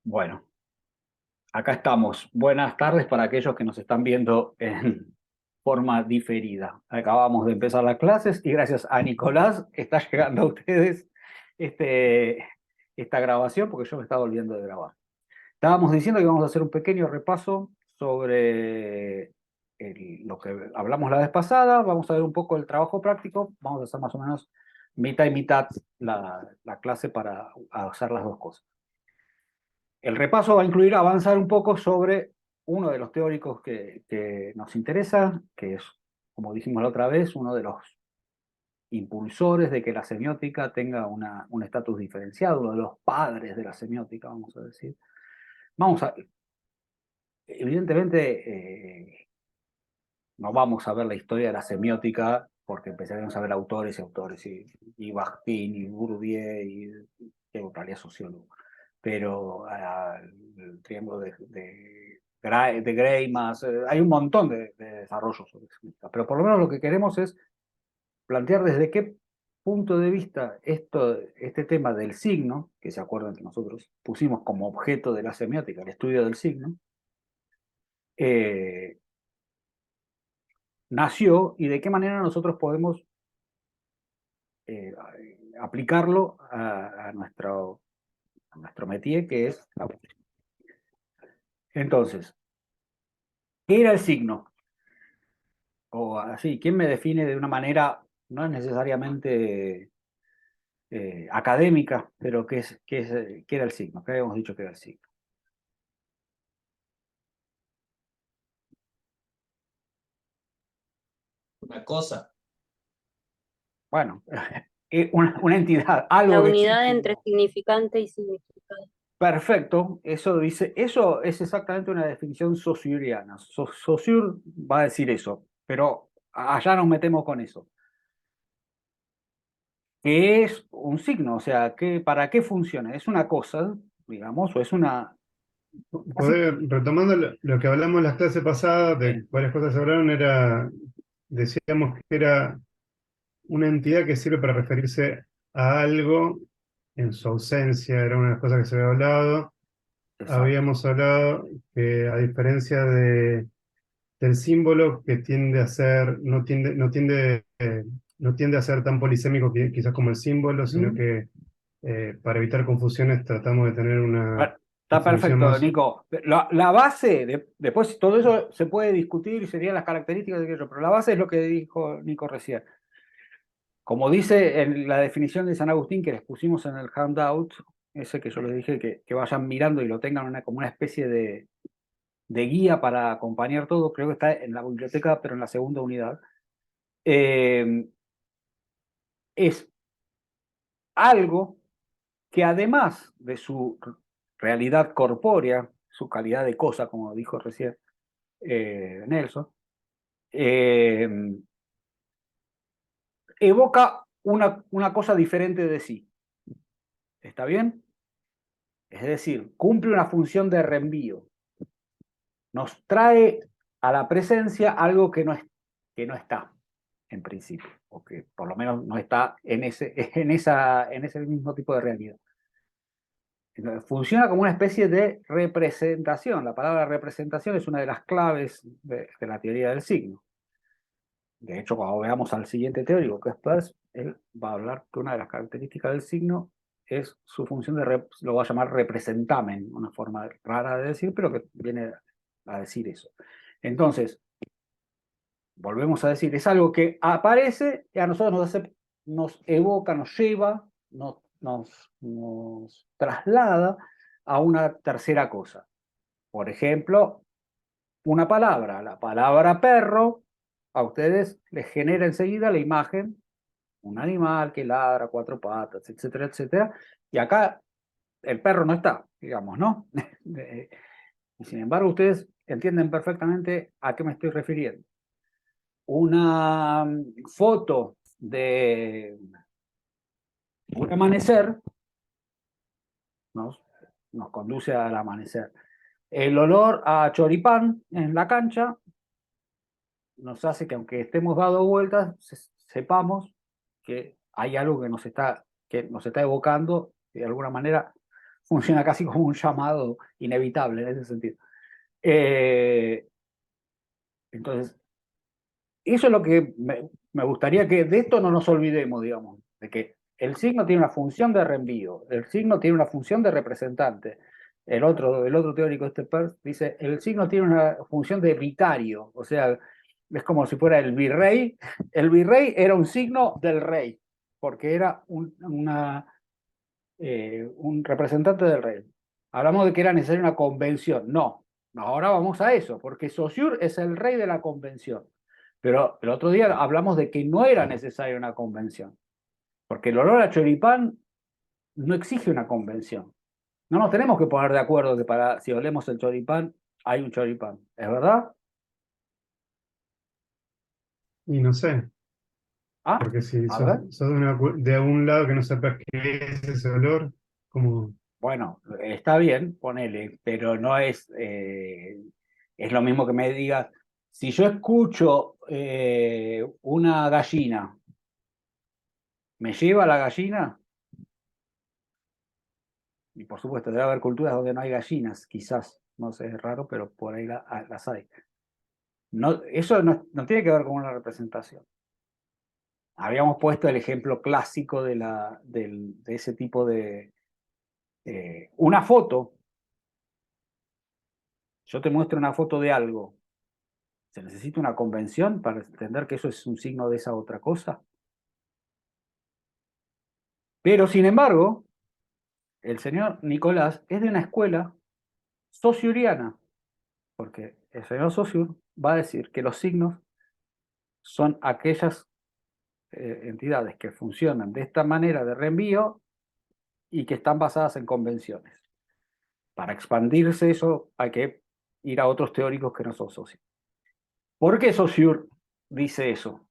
Bueno, acá estamos. Buenas tardes para aquellos que nos están viendo en forma diferida. Acabamos de empezar las clases y gracias a Nicolás está llegando a ustedes este, esta grabación porque yo me estaba olvidando de grabar. Estábamos diciendo que vamos a hacer un pequeño repaso sobre lo que hablamos la vez pasada. Vamos a ver un poco el trabajo práctico. Vamos a hacer más o menos mitad y mitad la clase para hacer las dos cosas. El repaso va a incluir avanzar un poco sobre uno de los teóricos que nos interesa, que es, como dijimos la otra vez, uno de los impulsores de que la semiótica tenga un estatus diferenciado, uno de los padres de la semiótica, vamos a decir. Vamos a, evidentemente, no vamos a ver la historia de la semiótica porque empezaremos a ver autores y autores, y Bakhtin, y Bourdieu, y en realidad sociólogo. Pero el triángulo de Greimas, hay un montón de desarrollos sobre semiótica. Pero por lo menos lo que queremos es plantear desde qué punto de vista este tema del signo, que se acuerdan que nosotros pusimos como objeto de la semiótica, el estudio del signo, eh, nació y de qué manera nosotros podemos eh, aplicarlo a nuestro métier, que es la música. Entonces, ¿qué era el signo? O así, ¿quién me define de una manera, no es necesariamente académica, pero qué era el signo? ¿Qué habíamos dicho que era el signo? Una cosa. Bueno, una entidad, algo La que unidad existe. entre significante y significado. Perfecto, eso dice, eso es exactamente una definición saussuriana. Saussure va a decir eso, pero allá nos metemos con eso. ¿Qué es un signo? O sea, ¿para qué funciona? ¿Es una cosa, digamos, o es una... Retomando lo que hablamos en las clases pasadas, de Sí, varias cosas que se hablaron, decíamos que era una entidad que sirve para referirse a algo en su ausencia, era una de las cosas que se había hablado. exacto, Habíamos hablado que a diferencia del símbolo que tiende a ser, no tiende a ser tan polisémico quizás como el símbolo, sino ujú. que para evitar confusiones tratamos de tener una Bueno, está definición perfecto, más. Nico. La base, después todo eso se puede discutir y serían las características de aquello, pero la base es lo que dijo Nico recién. Como dice en la definición de San Agustín que les pusimos en el handout, ese que yo les dije que vayan mirando y lo tengan como una especie de guía para acompañar todo, creo que está en la biblioteca, pero en la segunda unidad, eh, es algo que además de su realidad corpórea, su calidad de cosa, como dijo recién Nelson, eh, evoca una cosa diferente de sí. ¿Está bien? Es decir, cumple una función de reenvío. Nos trae a la presencia algo que no está, en principio, o que por lo menos no está en ese mismo tipo de realidad. Funciona como una especie de representación. La palabra representación es una de las claves de la teoría del signo. De hecho, cuando veamos al siguiente teórico, que es Peirce, él va a hablar que una de las características del signo es su función lo va a llamar representamen, una forma rara de decir, pero que viene a decir eso. Entonces, volvemos a decir, es algo que aparece y a nosotros nos evoca, nos lleva, nos traslada a una tercera cosa. Por ejemplo, una palabra, la palabra perro, a ustedes les genera enseguida la imagen, un animal que ladra, cuatro patas, etcétera, etcétera, y acá el perro no está, digamos, ¿no? Y sin embargo, ustedes entienden perfectamente a qué me estoy refiriendo. Una foto de un amanecer nos, nos conduce al amanecer. El olor a choripán en la cancha nos hace que aunque estemos dando vueltas, sepamos que hay algo que nos está evocando de alguna manera funciona casi como un llamado inevitable en ese sentido. Entonces, eso es lo que me gustaría que de esto no nos olvidemos, digamos, de que el signo tiene una función de reenvío, el signo tiene una función de representante. El otro teórico, este Peirce, dice, el signo tiene una función de vicario, o sea, es como si fuera el virrey. El virrey era un signo del rey, porque era un representante del rey. Hablamos de que era necesaria una convención. No, ahora vamos a eso, porque Saussure es el rey de la convención. Pero el otro día hablamos de que no era necesaria una convención, porque el olor a choripán no exige una convención. No nos tenemos que poner de acuerdo que para si olemos el choripán, hay un choripán. ¿Es verdad? Y no sé, Ah, porque si a sos, ver. sos de un lado que no sepas qué es ese olor, como, Bueno, está bien, ponele, pero no es lo mismo que me digas, si yo escucho una gallina, ¿me lleva la gallina? Y por supuesto, debe haber culturas donde no hay gallinas, quizás, no sé, es raro, pero por ahí las hay. No, eso no tiene que ver con una representación. Habíamos puesto el ejemplo clásico de ese tipo de... una foto, yo te muestro una foto de algo. ¿Se necesita una convención para entender que eso es un signo de esa otra cosa? Pero, sin embargo, el señor Nicolás es de una escuela saussuriana, porque el señor Saussure va a decir que los signos son aquellas entidades que funcionan de esta manera de reenvío y que están basadas en convenciones. Para expandirse eso hay que ir a otros teóricos que no son Saussure. ¿Por qué Saussure dice eso?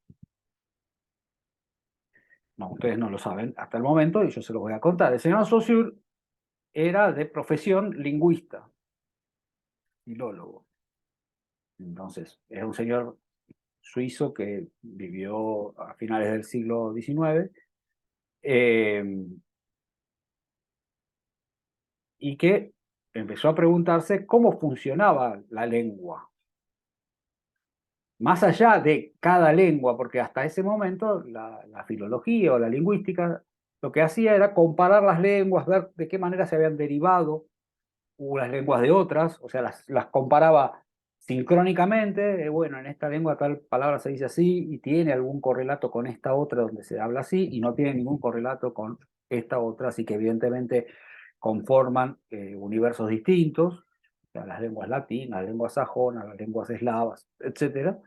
No, ustedes no lo saben hasta el momento y yo se los voy a contar. El señor Saussure era de profesión lingüista, filólogo. Entonces, era un señor suizo que vivió a finales del siglo XIX eh, y que empezó a preguntarse cómo funcionaba la lengua. Más allá de cada lengua, porque hasta ese momento la filología o la lingüística lo que hacía era comparar las lenguas, ver de qué manera se habían derivado unas lenguas de otras, o sea, las comparaba sincrónicamente, bueno, en esta lengua tal palabra se dice así y tiene algún correlato con esta otra donde se habla así y no tiene ningún correlato con esta otra, así que evidentemente conforman universos distintos, o sea, las lenguas latinas, las lenguas sajonas, las lenguas eslavas, etcétera.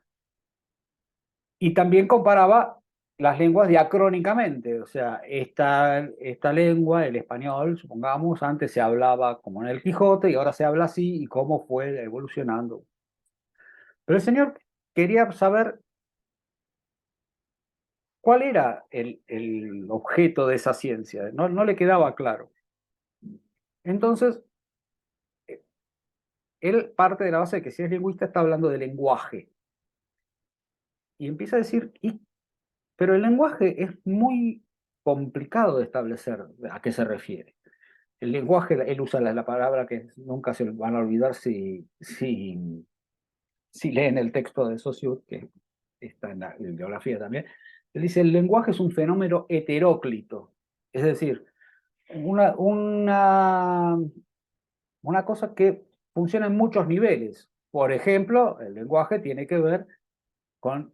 Y también comparaba las lenguas diacrónicamente, o sea, esta lengua, el español, supongamos, antes se hablaba como en el Quijote y ahora se habla así y cómo fue evolucionando. Pero el señor quería saber cuál era el objeto de esa ciencia, no le quedaba claro. Entonces, él parte de la base de que si es lingüista está hablando de lenguaje y empieza a decir, pero el lenguaje es muy complicado de establecer a qué se refiere. El lenguaje, él usa la palabra que nunca se van a olvidar si leen el texto de Saussure, que está en la bibliografía también. Él dice, el lenguaje es un fenómeno heteróclito, es decir, una, una, una cosa que funciona en muchos niveles. Por ejemplo, el lenguaje tiene que ver con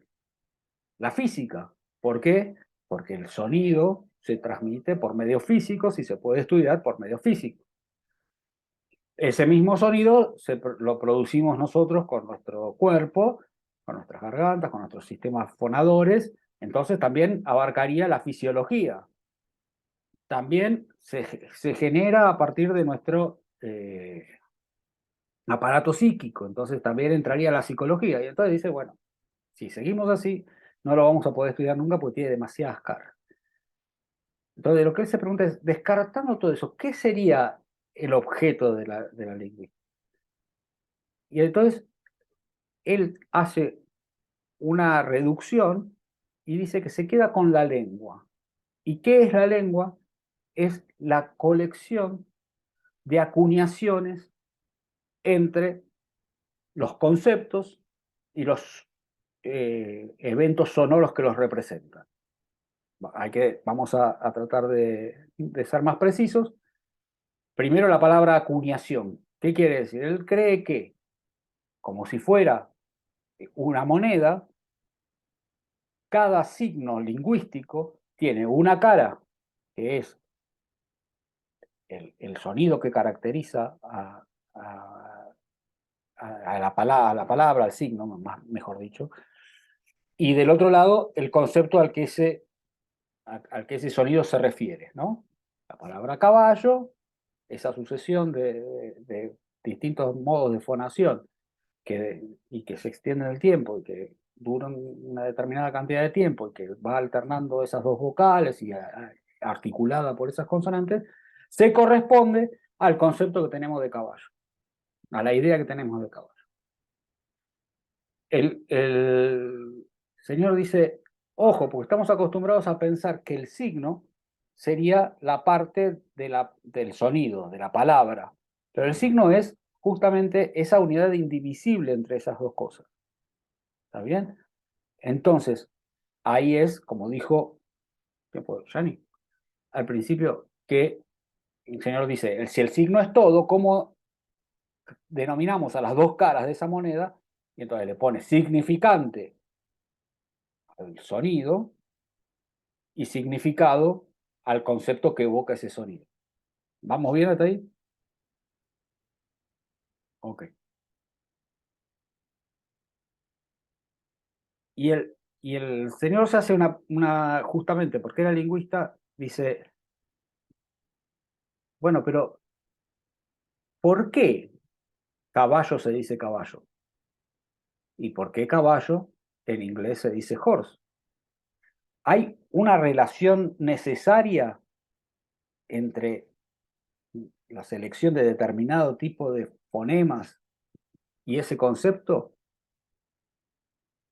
la física. ¿Por qué? Porque el sonido se transmite por medios físicos y se puede estudiar por medios físicos. Ese mismo sonido lo producimos nosotros con nuestro cuerpo, con nuestras gargantas, con nuestros sistemas fonadores, entonces también abarcaría la fisiología. También se genera a partir de nuestro aparato psíquico, entonces también entraría la psicología. Y entonces dice, bueno, si seguimos así, no lo vamos a poder estudiar nunca porque tiene demasiadas cargas. Entonces lo que él se pregunta es, descartando todo eso, ¿qué sería el objeto de la lingüística? Y entonces él hace una reducción y dice que se queda con la lengua. ¿Y qué es la lengua? Es la colección de acuñaciones entre los conceptos y los eventos sonoros que los representan. Vamos a tratar de ser más precisos. Primero la palabra acuñación. ¿Qué quiere decir? Él cree que, como si fuera una moneda, cada signo lingüístico tiene una cara, que es el sonido que caracteriza a la palabra, al signo, mejor dicho, y del otro lado el concepto al que ese sonido se refiere, ¿no? La palabra caballo, esa sucesión de distintos modos de fonación y que se extienden en el tiempo y que duran una determinada cantidad de tiempo y que va alternando esas dos vocales y articulada por esas consonantes, se corresponde al concepto que tenemos de caballo, a la idea que tenemos de caballo. El señor dice, ojo, porque estamos acostumbrados a pensar que el signo sería la parte del sonido, de la palabra, pero el signo es justamente esa unidad indivisible entre esas dos cosas. ¿Está bien? Entonces, ahí es, como dijo Yani al principio, que el señor dice, si el signo es todo, ¿cómo denominamos a las dos caras de esa moneda? Y entonces le pone significante al sonido y significado al concepto que evoca ese sonido. ¿Vamos bien hasta ahí? Ok. Y el señor se hace justamente porque era lingüista, dice, bueno, pero ¿por qué caballo se dice caballo? ¿Y por qué caballo en inglés se dice horse? ¿Hay una relación necesaria entre la selección de determinado tipo de fonemas y ese concepto?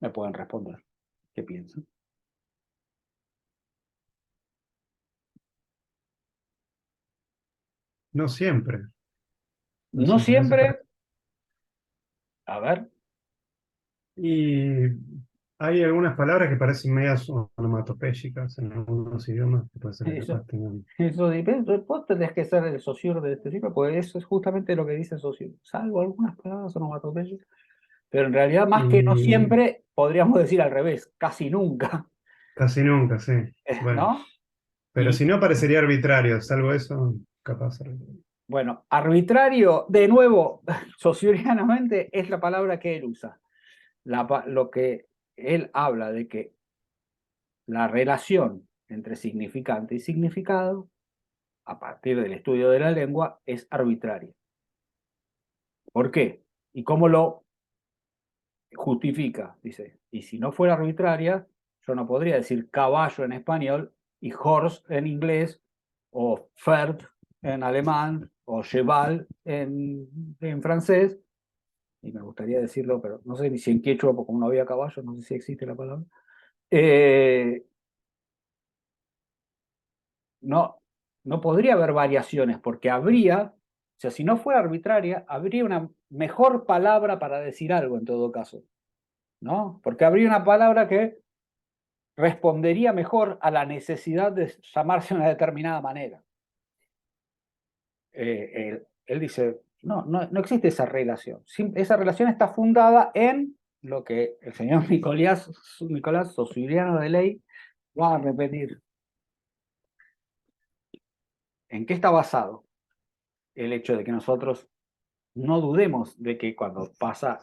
Me pueden responder. ¿Qué piensan? No siempre. No A veces siempre. A ver. y hay algunas palabras que parecen medias onomatopéyicas en algunos idiomas que puede ser que capaz Eso, tengan. eso depende. Vos tenés que ser el socio de este tipo, porque eso es justamente lo que dice el socio. Salvo algunas palabras onomatopéyicas. Pero en realidad, más que no Y siempre, podríamos decir al revés, casi nunca. casi nunca, sí. Bueno, ¿No? pero Y si no parecería arbitrario, salvo eso, capaz. bueno, arbitrario, de nuevo, sociurianamente, es la palabra que él usa. Lo que él habla de que la relación entre significante y significado, a partir del estudio de la lengua, es arbitraria. ¿Por qué? ¿Y cómo lo justifica? Dice, y si no fuera arbitraria, yo no podría decir caballo en español y horse en inglés, o Pferd en alemán, o cheval en francés, y me gustaría decirlo, pero no sé si en quechua, porque como no había caballo, no sé si existe la palabra. No, no podría haber variaciones, porque habría, o sea, si no fuera arbitraria, habría una mejor palabra para decir algo en todo caso, ¿no? Porque habría una palabra que respondería mejor a la necesidad de llamarse de una determinada manera. Él dice, no existe esa relación. Esa relación está fundada en lo que el señor Nicolás Sociliano de Ley va a repetir. ¿En qué está basado el hecho de que nosotros no dudemos de que cuando pasa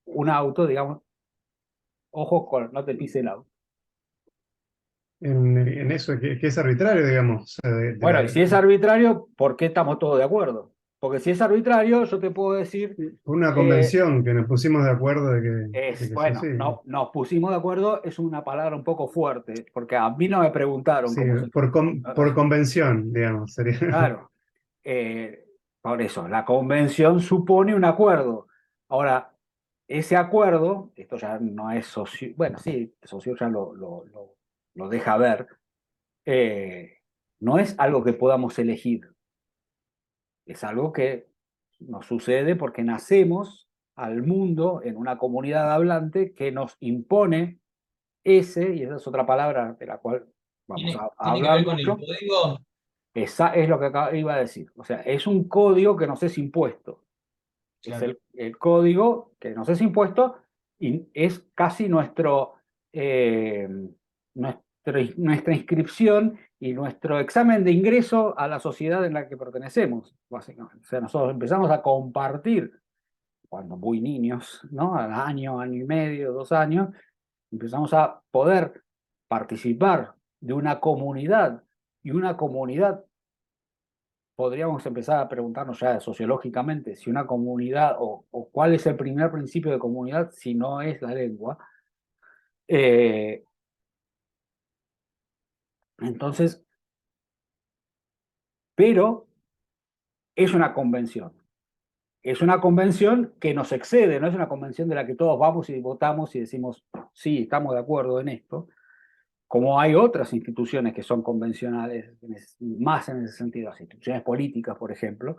un auto, digamos, ojo con no te pise el auto? En eso que es arbitrario, digamos. O sea, Bueno, y si es arbitrario, ¿por qué estamos todos de acuerdo? Porque si es arbitrario, yo te puedo decir, una eh, convención que nos pusimos de acuerdo de que es así. bueno, no, nos pusimos de acuerdo, es una palabra un poco fuerte, porque a mí no me preguntaron Sí, cómo se... por convención, digamos, sería. Claro, eh, por eso, la convención supone un acuerdo. Ahora, ese acuerdo, esto ya no es socio, bueno, sí, socio ya lo deja ver, no es algo que podamos elegir. Es algo que nos sucede porque nacemos al mundo en una comunidad hablante que nos impone ese, y esa es otra palabra de la cual vamos a ¿Tiene que hablar ver con el mucho. código? Esa es lo que iba a decir. O sea, es un código que nos es impuesto. Es Claro. el código que nos es impuesto y es casi eh, nuestra inscripción y nuestro examen de ingreso a la sociedad en la que pertenecemos, básicamente. O sea, nosotros empezamos a compartir cuando muy niños, ¿no? Al año, año y medio, 2 años, empezamos a poder participar de una comunidad y una comunidad podríamos empezar a preguntarnos ya sociológicamente si una comunidad o cuál es el primer principio de comunidad si no es la lengua. Eh, entonces, pero es una convención. Es una convención que nos excede, no es una convención de la que todos vamos y votamos y decimos, sí, estamos de acuerdo en esto, como hay otras instituciones que son convencionales, más en ese sentido, las instituciones políticas, por ejemplo.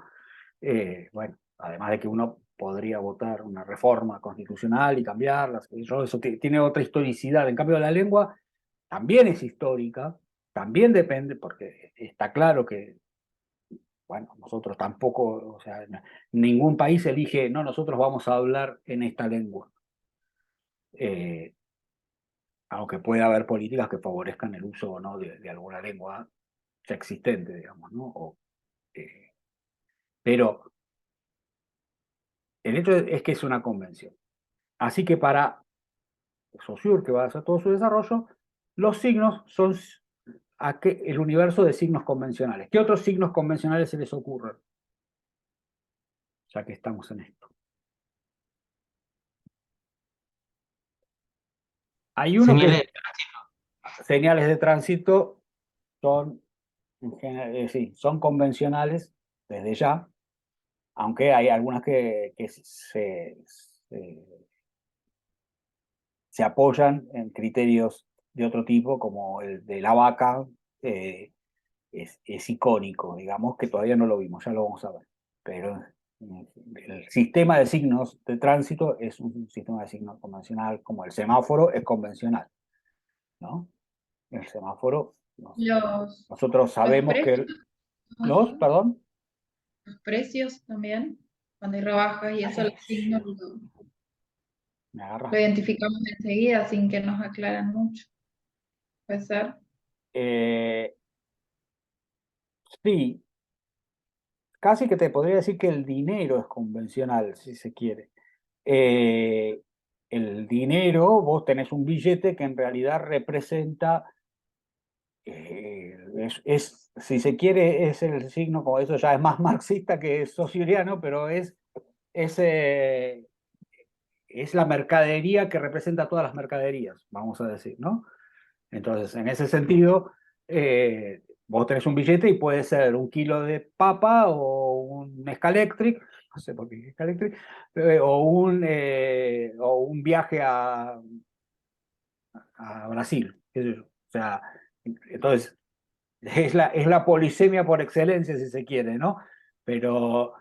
Bueno, además de que uno podría votar una reforma constitucional y cambiarlas, eso tiene otra historicidad. En cambio, la lengua también es histórica, también depende, porque está claro que, bueno, nosotros tampoco, o sea, ningún país elige, no, nosotros vamos a hablar en esta lengua. Eh, Aunque pueda haber políticas que favorezcan el uso o no de alguna lengua ya existente, digamos, ¿no? Pero el hecho es que es una convención. Así que para Saussure, que va a hacer todo su desarrollo, los signos son el universo de signos convencionales. ¿Qué otros signos convencionales se les ocurren? Ya que estamos en esto. Hay uno Señales. señales de tránsito son, sí, son convencionales desde ya, aunque hay algunas que se apoyan en criterios de otro tipo, como el de la vaca, es icónico, digamos, que todavía no lo vimos, ya lo vamos a ver. Pero el sistema de signos de tránsito es un sistema de signos convencional, como el semáforo es convencional, ¿no? El semáforo, nosotros Los sabemos precios, que perdón, los precios también, cuando hay rebajas y eso, los signos me lo agarras. identificamos enseguida sin que nos aclaran mucho. ¿Puede ser? Sí, casi que te podría decir que el dinero es convencional, si se quiere. Eh, el dinero, vos tenés un billete que en realidad representa, si se quiere, es el signo, como eso ya es más marxista que sociuriano, pero es, eh, es la mercadería que representa todas las mercaderías, vamos a decir, ¿no? Entonces, en ese sentido, vos tenés un billete y puede ser 1 kilo de papa o un Scalectric, no sé por qué Scalectric, o un viaje a Brasil, qué sé yo. O sea, entonces, es la polisemia por excelencia, si se quiere, ¿no? Pero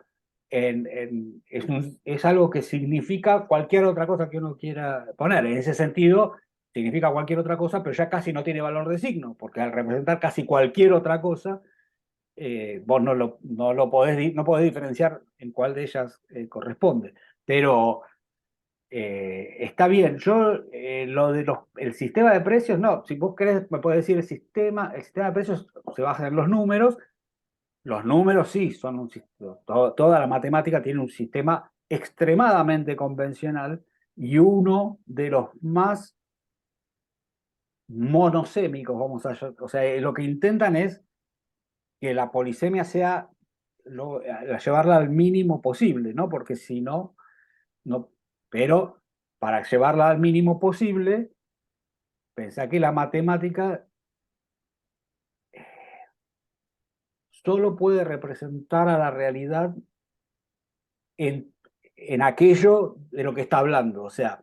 es algo que significa cualquier otra cosa que uno quiera poner. En ese sentido, significa cualquier otra cosa, pero ya casi no tiene valor de signo, porque al representar casi cualquier otra cosa, vos no podés diferenciar en cuál de ellas corresponde. Pero está bien, yo lo de el sistema de precios, no, si vos querés me podés decir el sistema de precios se basa en los números sí, son toda la matemática tiene un sistema extremadamente convencional y uno de los más monosémicos, o sea, lo que intentan es que la polisemia sea, llevarla al mínimo posible, ¿no? Porque si no, no, pero para llevarla al mínimo posible, pensá que la matemática solo puede representar a la realidad en, en aquello de lo que está hablando. O sea,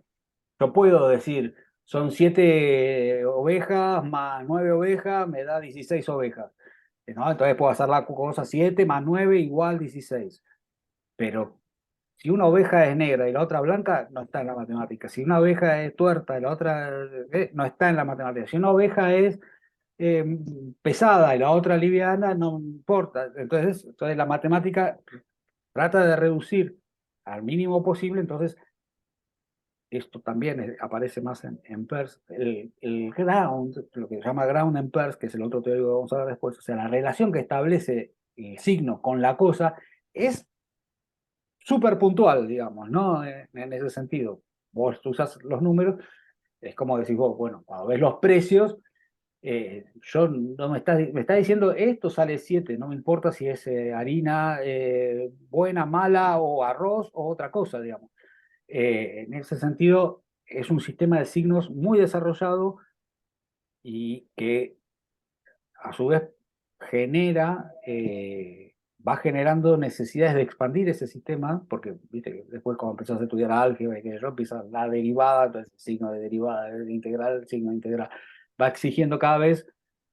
yo puedo decir, son 7 ovejas más 9 ovejas, me da 16 ovejas. ¿no? Entonces puedo hacer la cosa 7 más 9 igual 16. Pero si una oveja es negra y la otra blanca, no está en la matemática. Si una oveja es tuerta y la otra no está en la matemática. Si una oveja es eh, pesada y la otra liviana, no importa. Entonces la matemática trata de reducir al mínimo posible. Entonces esto también aparece más en Peirce, el ground, lo que se llama ground en Peirce, que es el otro teórico que vamos a hablar después, o sea, la relación que establece el signo con la cosa es súper puntual, digamos, ¿no? En ese sentido. Vos usas los números, es como decís vos, bueno, cuando ves los precios, yo no me está diciendo esto sale 7, no me importa si es harina buena, mala o arroz o otra cosa, digamos. En ese sentido, es un sistema de signos muy desarrollado y que a su vez genera, va generando necesidades de expandir ese sistema, porque viste que después cuando empezás a estudiar álgebra y que yo empieza la derivada, entonces signo de derivada, de integral, signo de integral, va exigiendo cada vez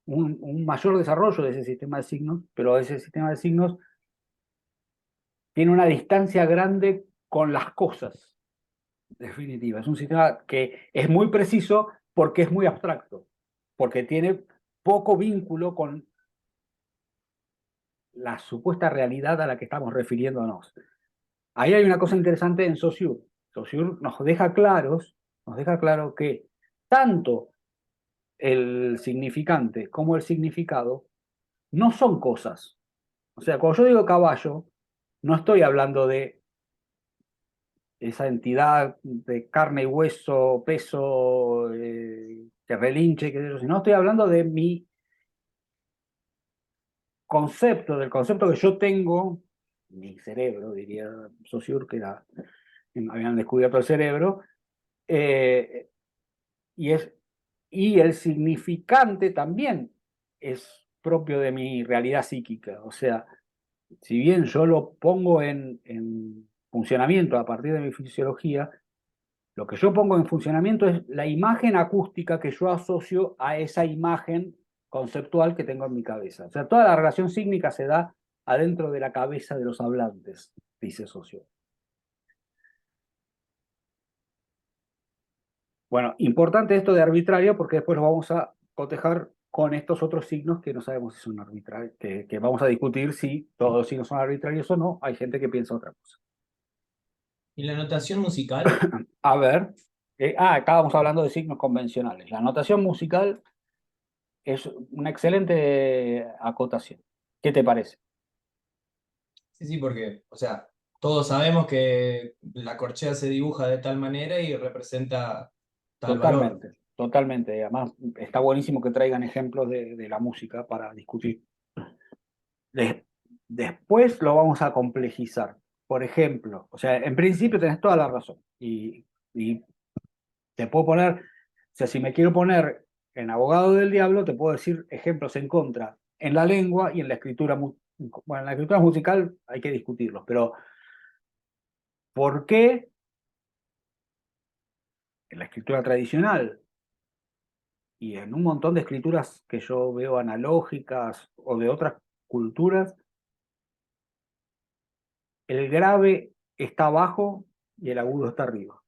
un mayor desarrollo de ese sistema de signos, pero ese sistema de signos tiene una distancia grande con las cosas, definitiva. Es un sistema que es muy preciso porque es muy abstracto, porque tiene poco vínculo con la supuesta realidad a la que estamos refiriéndonos. Ahí hay una cosa interesante en Saussure. Saussure nos deja claro que tanto el significante como el significado no son cosas. O sea, cuando yo digo caballo, no estoy hablando de esa entidad de carne y hueso, peso, que relinche, qué sé yo, sino estoy hablando de mi concepto, del concepto que yo tengo, mi cerebro, diría Saussure, que habían descubierto el cerebro, eh, y, y el significante también es propio de mi realidad psíquica. O sea, si bien yo lo pongo en funcionamiento a partir de mi fisiología, lo que yo pongo en funcionamiento es la imagen acústica que yo asocio a esa imagen conceptual que tengo en mi cabeza. O sea, toda la relación sígnica se da adentro de la cabeza de los hablantes, dice Saussure. Bueno, importante esto de arbitrario porque después lo vamos a cotejar con estos otros signos que no sabemos si son arbitrarios, que vamos a discutir si todos los signos son arbitrarios o no. Hay gente que piensa otra cosa. ¿Y la notación musical? A ver, estábamos hablando de signos convencionales. La notación musical es una excelente acotación. ¿Qué te parece? Sí, sí, porque, o sea, todos sabemos que la corchea se dibuja de tal manera y representa tal valor. Totalmente, totalmente. Además, está buenísimo que traigan ejemplos de la música para discutir. Después lo vamos a complejizar. Por ejemplo, o sea, en principio tenés toda la razón. Y te puedo poner, o sea, si me quiero poner en abogado del diablo, te puedo decir ejemplos en contra en la lengua y en la escritura. Bueno, en la escritura musical hay que discutirlos, pero ¿por qué en la escritura tradicional y en un montón de escrituras que yo veo analógicas o de otras culturas, el grave está abajo y el agudo está arriba?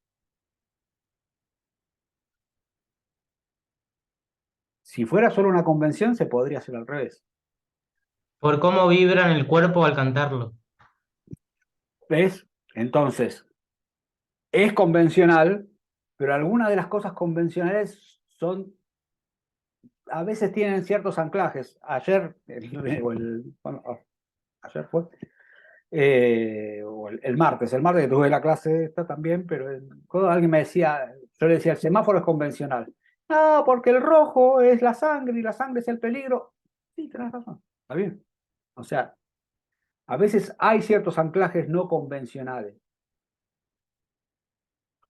Si fuera solo una convención, se podría hacer al revés. Por cómo vibra en el cuerpo al cantarlo. ¿Ves? Entonces, es convencional, pero algunas de las cosas convencionales son, a veces tienen ciertos anclajes. Ayer, bueno, ayer fue, o el martes que tuve la clase esta también, pero cuando alguien me decía, yo le decía, el semáforo es convencional. No, porque el rojo es la sangre y la sangre es el peligro. Sí, tenés razón, está bien. O sea, a veces hay ciertos anclajes no convencionales,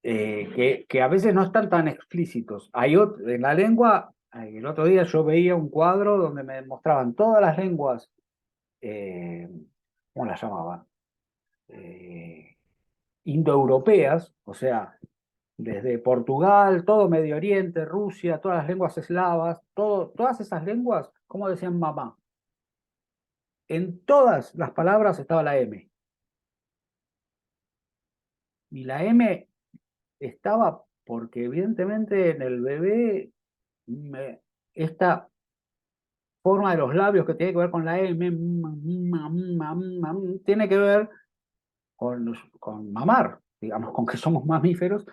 que a veces no están tan explícitos. En la lengua, el otro día yo veía un cuadro donde me mostraban todas las lenguas, ¿cómo las llamaban? Indoeuropeas, o sea, desde Portugal, todo Medio Oriente, Rusia, todas las lenguas eslavas, todas esas lenguas, ¿cómo decían mamá? en todas las palabras estaba la M. Y la M estaba porque evidentemente en el bebé esta forma de los labios que tiene que ver con la M, tiene que ver con mamar, digamos, con que somos mamíferos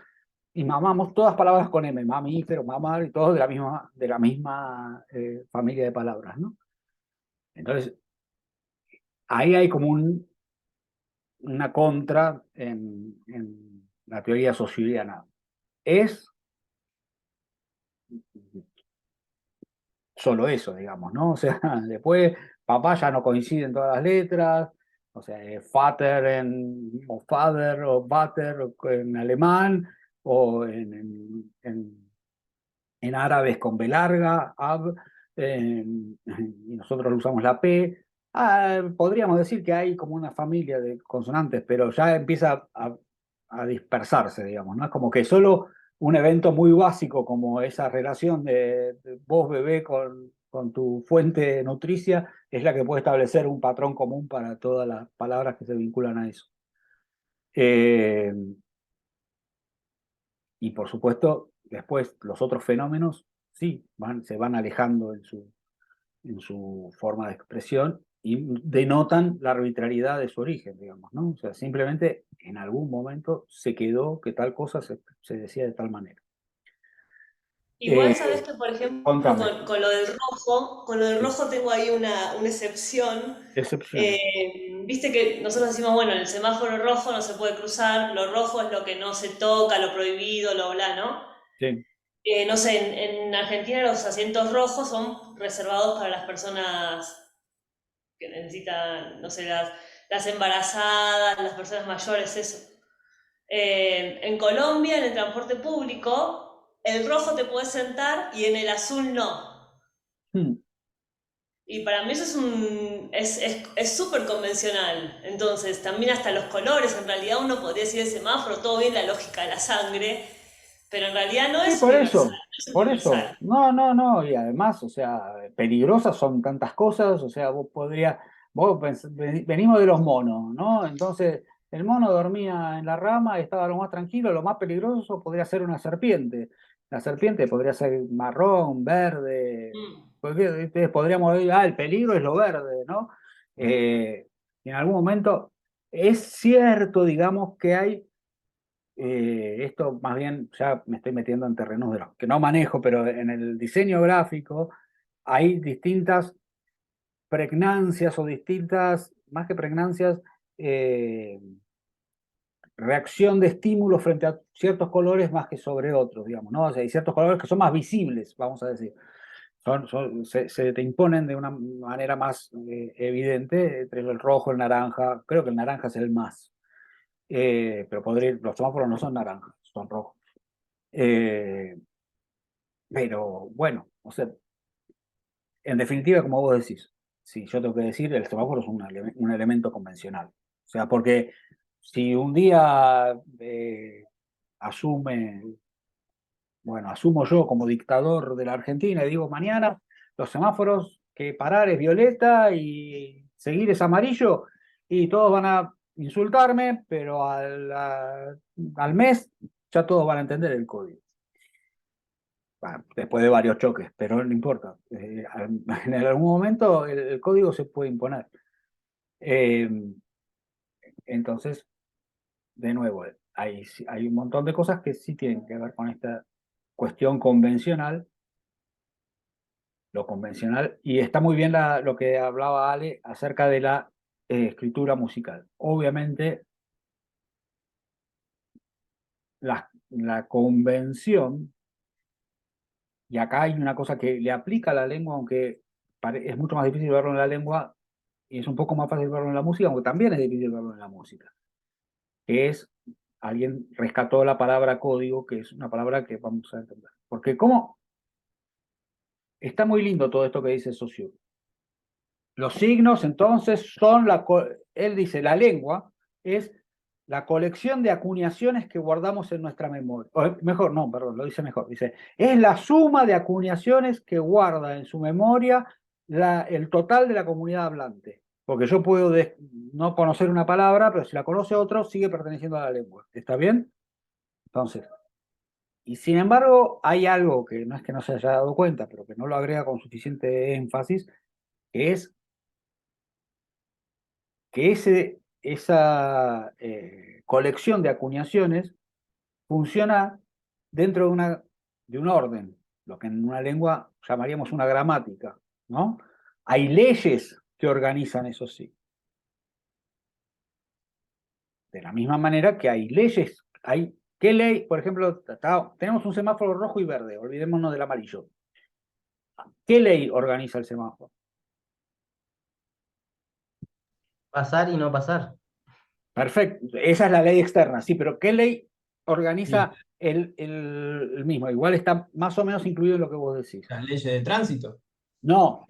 y mamamos todas palabras con M, mamífero, mamar y todo de la misma familia de palabras, ¿no? Entonces, ahí hay como una contra en la teoría socioliana. Es solo eso, digamos, ¿no? O sea, después papá ya no coincide en todas las letras, o sea, o father, o butter en alemán, o en árabe es con B larga, ab, y nosotros usamos la P. Podríamos decir que hay como una familia de consonantes, pero ya empieza a dispersarse, digamos, ¿no? Es como que solo un evento muy básico como esa relación de vos bebé con tu fuente nutricia es la que puede establecer un patrón común para todas las palabras que se vinculan a eso. Eh, y por supuesto, después los otros fenómenos sí se van alejando en su forma de expresión y denotan la arbitrariedad de su origen, digamos, ¿no? O sea, simplemente en algún momento se quedó que tal cosa se decía de tal manera. Igual sabes que, por ejemplo, Contame, con lo del sí, rojo tengo ahí una excepción. excepciones. Viste que nosotros decimos, bueno, el semáforo rojo no se puede cruzar, lo rojo es lo que no se toca, lo prohibido, lo bla, ¿no? Sí, No sé, en Argentina los asientos rojos son reservados para las personas que necesitan, no sé, las embarazadas, las personas mayores, eso. En Colombia, en el transporte público, el rojo te puedes sentar y en el azul no. hmm, Y para mí eso es súper convencional. Entonces, también hasta los colores, en realidad uno podría decir el semáforo, todo bien la lógica de la sangre, pero en realidad no sí, es universal, no es por eso. universal. No, no, no, y además, o sea, peligrosas son tantas cosas, o sea, venimos de los monos, ¿no? Entonces, el mono dormía en la rama y estaba lo más tranquilo, lo más peligroso podría ser una serpiente. La serpiente podría ser marrón, verde, Mm. porque podríamos decir, el peligro es lo verde, ¿no? Y en algún momento es cierto, digamos, que hay esto más bien ya me estoy metiendo en terrenos de los que no manejo, pero en el diseño gráfico hay distintas pregnancias o distintas, más que pregnancias, eh, reacción de estímulos frente a ciertos colores más que sobre otros, digamos, ¿no? O sea, hay ciertos colores que son más visibles, vamos a decir. Se te imponen de una manera más evidente entre el rojo, el naranja, creo que el naranja es el más. Pero los semáforos no son naranjas, son rojos. Eh, pero bueno, o sea, en definitiva, como vos decís, si yo tengo que decir, el semáforo es un elemento convencional. O sea, porque si un día asume, bueno, asumo yo como dictador de la Argentina y digo mañana los semáforos que parar es violeta y seguir es amarillo y todos van a insultarme, pero al mes ya todos van a entender el código. Después de varios choques, pero no importa. En algún momento el código se puede imponer. Eh, entonces, de nuevo, hay un montón de cosas que sí tienen que ver con esta cuestión convencional, lo convencional, y está muy bien lo que hablaba Ale acerca de la escritura musical. Obviamente, la convención, y acá hay una cosa que le aplica a la lengua, aunque es mucho más difícil verlo en la lengua y es un poco más fácil verlo en la música, aunque también es difícil verlo en la música, que es, alguien rescató la palabra código, que es una palabra que vamos a entender. Porque cómo está muy lindo todo esto que dice Saussure. Los signos, entonces, él dice, la lengua es la colección de acuñaciones que guardamos en nuestra memoria. O mejor, no, perdón, lo dice mejor. Dice, es la suma de acuñaciones que guarda en su memoria el total de la comunidad hablante. Porque yo puedo no conocer una palabra, pero si la conoce otro, sigue perteneciendo a la lengua. ¿Está bien? Entonces, y sin embargo, hay algo que no es que no se haya dado cuenta, pero que no lo agrega con suficiente énfasis, que es que esa colección de acuñaciones funciona dentro de un orden, lo que en una lengua llamaríamos una gramática, ¿no? Hay leyes que organizan eso sí. De la misma manera que hay leyes, ¿qué ley? Por ejemplo, tenemos un semáforo rojo y verde, olvidémonos del amarillo. ¿Qué ley organiza el semáforo? Pasar y no pasar. Perfecto, esa es la ley externa, sí, pero ¿qué ley organiza el mismo? Igual está más o menos incluido en lo que vos decís. Las leyes de tránsito. No,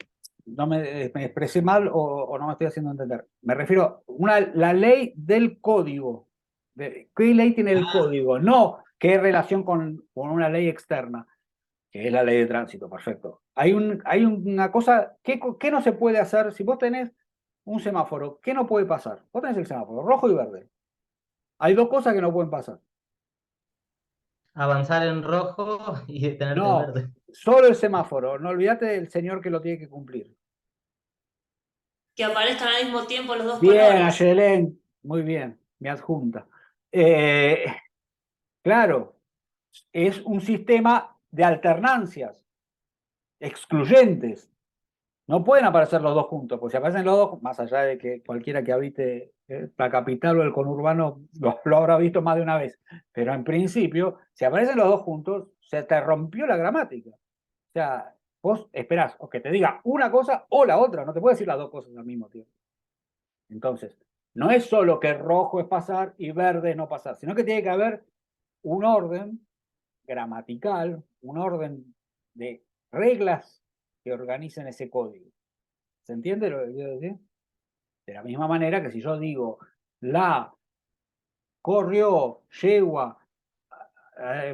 no me expresé mal o no me estoy haciendo entender. Me refiero a la ley del código. ¿Qué ley tiene el código? No, ¿qué relación con una ley externa? Que es la ley de tránsito, perfecto. Hay una cosa, ¿qué no se puede hacer? Si vos tenés un semáforo, ¿qué no puede pasar? Vos tenés el semáforo rojo y verde. Hay dos cosas que no pueden pasar. Avanzar en rojo y detenerte en No, verde. solo el semáforo. No olvídate del señor que lo tiene que cumplir. Que aparezcan al mismo tiempo los dos Bien, colores. Ayelén. Muy bien, mi adjunta. Claro, es un sistema de alternancias excluyentes. No pueden aparecer los dos juntos, porque si aparecen los dos, más allá de que cualquiera que habite la capital o el conurbano lo habrá visto más de una vez, pero en principio, si aparecen los dos juntos, se te rompió la gramática. O sea, vos esperás o que te diga una cosa o la otra, no te puedo decir las dos cosas al mismo tiempo. Entonces, no es solo que rojo es pasar y verde es no pasar, sino que tiene que haber un orden gramatical, un orden de reglas que organicen ese código. ¿Se entiende lo que quiero decir? De la misma manera que si yo digo la corrió yegua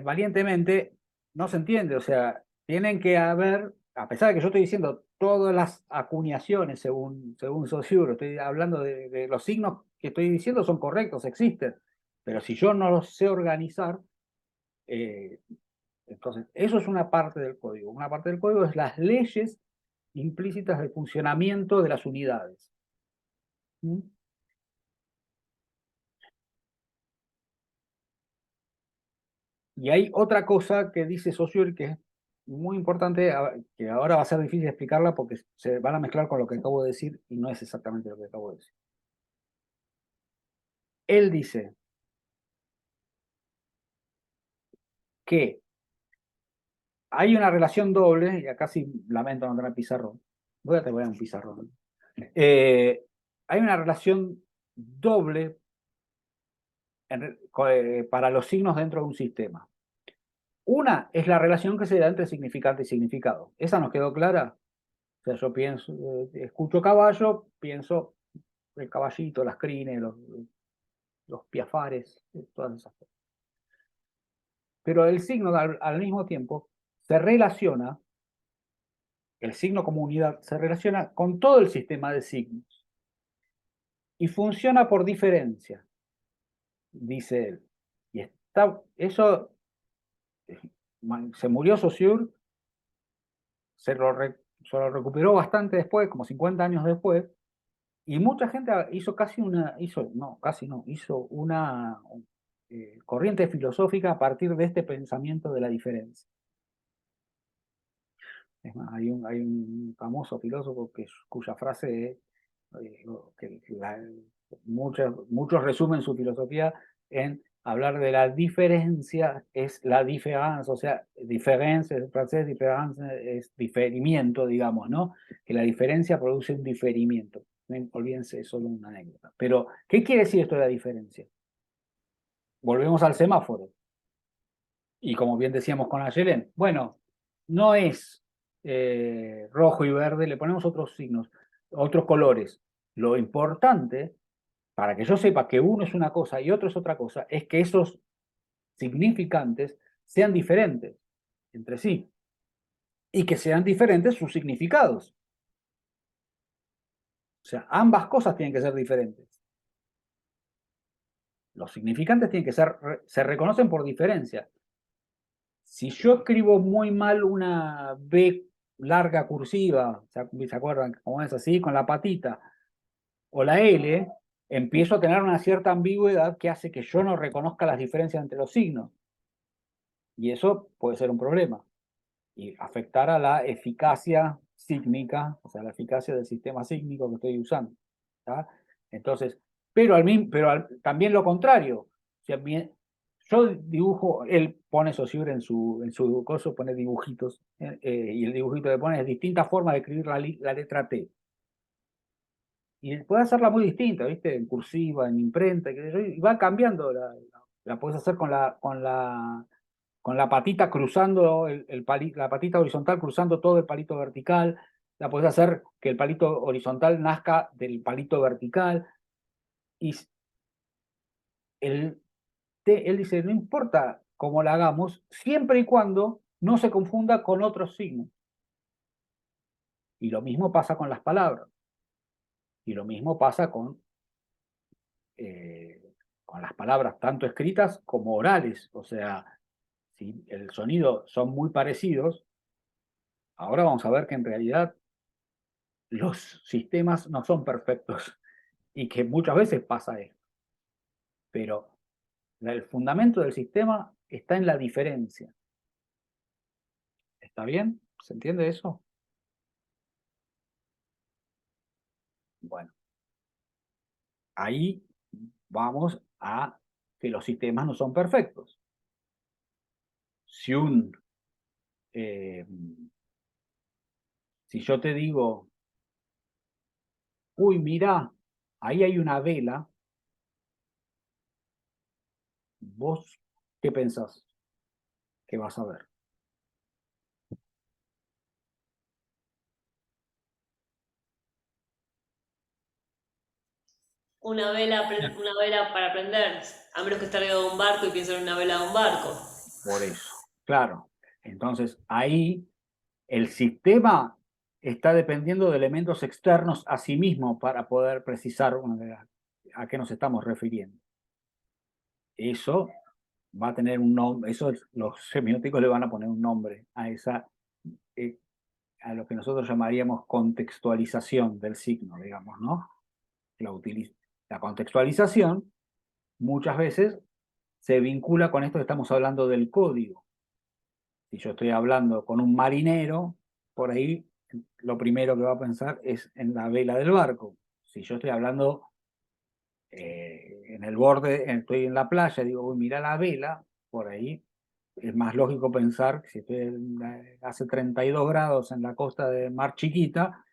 valientemente, no se entiende. O sea, tienen que haber, a pesar de que yo estoy diciendo todas las acuñaciones según Saussure, estoy hablando de los signos que estoy diciendo son correctos, existen. Pero si yo no los sé organizar, entonces eso es una parte del código. Una parte del código es las leyes implícitas del funcionamiento de las unidades. ¿Mm? Y hay otra cosa que dice Saussure que es muy importante, que ahora va a ser difícil explicarla porque se van a mezclar con lo que acabo de decir y no es exactamente lo que acabo de decir. Él dice que hay una relación doble, y acá sí lamento no tener pizarrón, voy a tener un pizarrón. Hay una relación doble para los signos dentro de un sistema. Una es la relación que se da entre significante y significado. ¿Esa nos quedó clara? O sea, yo pienso, escucho caballo, pienso el caballito, las crines, los piafares, todas esas cosas. Pero el signo al mismo tiempo se relaciona, el signo como unidad se relaciona con todo el sistema de signos y funciona por diferencia, dice él. Y eso se murió Saussure, se lo recuperó bastante después, como 50 años después, y mucha gente hizo una corriente filosófica a partir de este pensamiento de la diferencia. Es más, hay un famoso filósofo cuya frase es muchos resumen su filosofía en hablar de la diferencia, es la différence, o sea, différence en francés, différence es diferimiento, digamos, ¿no? Que la diferencia produce un diferimiento. No olvídense, es solo una anécdota. Pero, ¿qué quiere decir esto de la diferencia? Volvemos al semáforo. Y como bien decíamos con Ayelén, bueno, no es rojo y verde, le ponemos otros signos, otros colores. Lo importante, para que yo sepa que uno es una cosa y otro es otra cosa, es que esos significantes sean diferentes entre sí y que sean diferentes sus significados. O sea, ambas cosas tienen que ser diferentes. Los significantes tienen que se reconocen por diferencia. Si yo escribo muy mal una B larga cursiva, ¿se acuerdan cómo es así? Con la patita, o la L, empiezo a tener una cierta ambigüedad que hace que yo no reconozca las diferencias entre los signos. Y eso puede ser un problema. Y afectar a la eficacia sígnica, o sea, la eficacia del sistema sígnico que estoy usando. ¿Tá? Entonces, también lo contrario. O sea, yo dibujo, él pone Saussure en su coso, pone dibujitos, y el dibujito que pone es distintas formas de escribir la letra T. Y puede hacerla muy distinta, ¿viste? En cursiva, en imprenta, y va cambiando. La puedes hacer con la patita cruzando la patita horizontal cruzando todo el palito vertical. La puedes hacer que el palito horizontal nazca del palito vertical. Y él dice, no importa cómo la hagamos, siempre y cuando no se confunda con otros signos. Y lo mismo pasa con las palabras. Y lo mismo pasa con las palabras, tanto escritas como orales. O sea, si el sonido son muy parecidos, ahora vamos a ver que en realidad los sistemas no son perfectos y que muchas veces pasa esto. Pero el fundamento del sistema está en la diferencia. ¿Está bien? ¿Se entiende eso? Bueno, ahí vamos a que los sistemas no son perfectos. Si yo te digo, uy, mirá, ahí hay una vela, ¿vos qué pensás que vas a ver? Una vela, una vela para prender, a menos que esté arriba de un barco y piensen en una vela de un barco. Por eso, claro. Entonces, ahí el sistema está dependiendo de elementos externos a sí mismo para poder precisar a qué nos estamos refiriendo. Eso va a tener un nombre, los semióticos le van a poner un nombre a a lo que nosotros llamaríamos contextualización del signo, digamos, ¿no? La contextualización muchas veces se vincula con esto que estamos hablando del código. Si yo estoy hablando con un marinero, por ahí lo primero que va a pensar es en la vela del barco. Si yo estoy hablando en el borde, estoy en la playa, digo, uy, mira la vela, por ahí es más lógico pensar que si hace 32 grados en la costa de Mar Chiquita,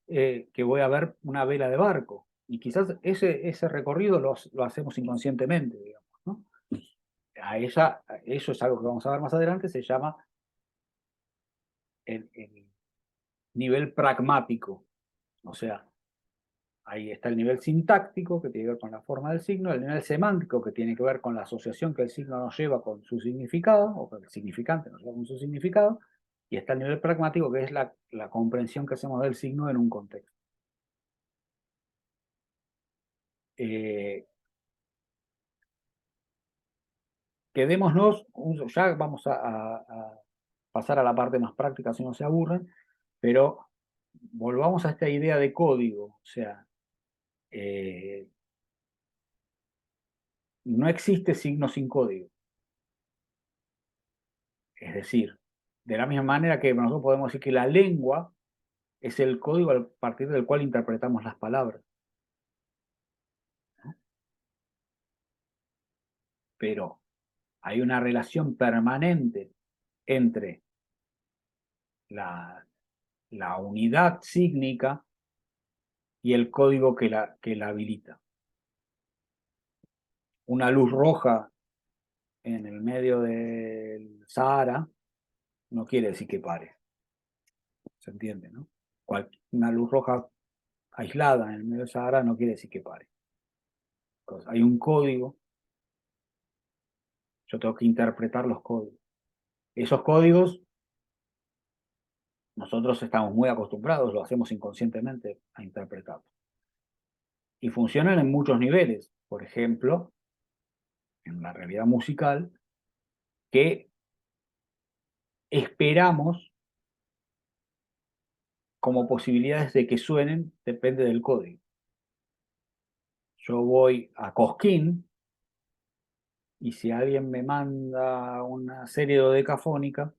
que voy a ver una vela de barco. Y quizás ese recorrido lo hacemos inconscientemente, digamos, ¿no? Eso es algo que vamos a ver más adelante, se llama el nivel pragmático. O sea, ahí está el nivel sintáctico, que tiene que ver con la forma del signo, el nivel semántico, que tiene que ver con la asociación que el signo nos lleva con su significado, o que el significante nos lleva con su significado, y está el nivel pragmático, que es la comprensión que hacemos del signo en un contexto. Quedémonos, ya vamos a pasar a la parte más práctica si no se aburren, pero volvamos a esta idea de código. O sea, no existe signo sin código. Es decir, de la misma manera que nosotros podemos decir que la lengua es el código a partir del cual interpretamos las palabras. Pero hay una relación permanente entre la unidad sígnica y el código que la habilita. Una luz roja en el medio del Sahara no quiere decir que pare. ¿Se entiende, no? Una luz roja aislada en el medio del Sahara no quiere decir que pare. Entonces, hay un código, yo tengo que interpretar los códigos. Esos códigos, nosotros estamos muy acostumbrados, lo hacemos inconscientemente a interpretarlos. y funcionan en muchos niveles. Por ejemplo, en la realidad musical, que esperamos como posibilidades de que suenen, depende del código. Yo voy a Cosquín y si alguien me manda una serie dodecafónica,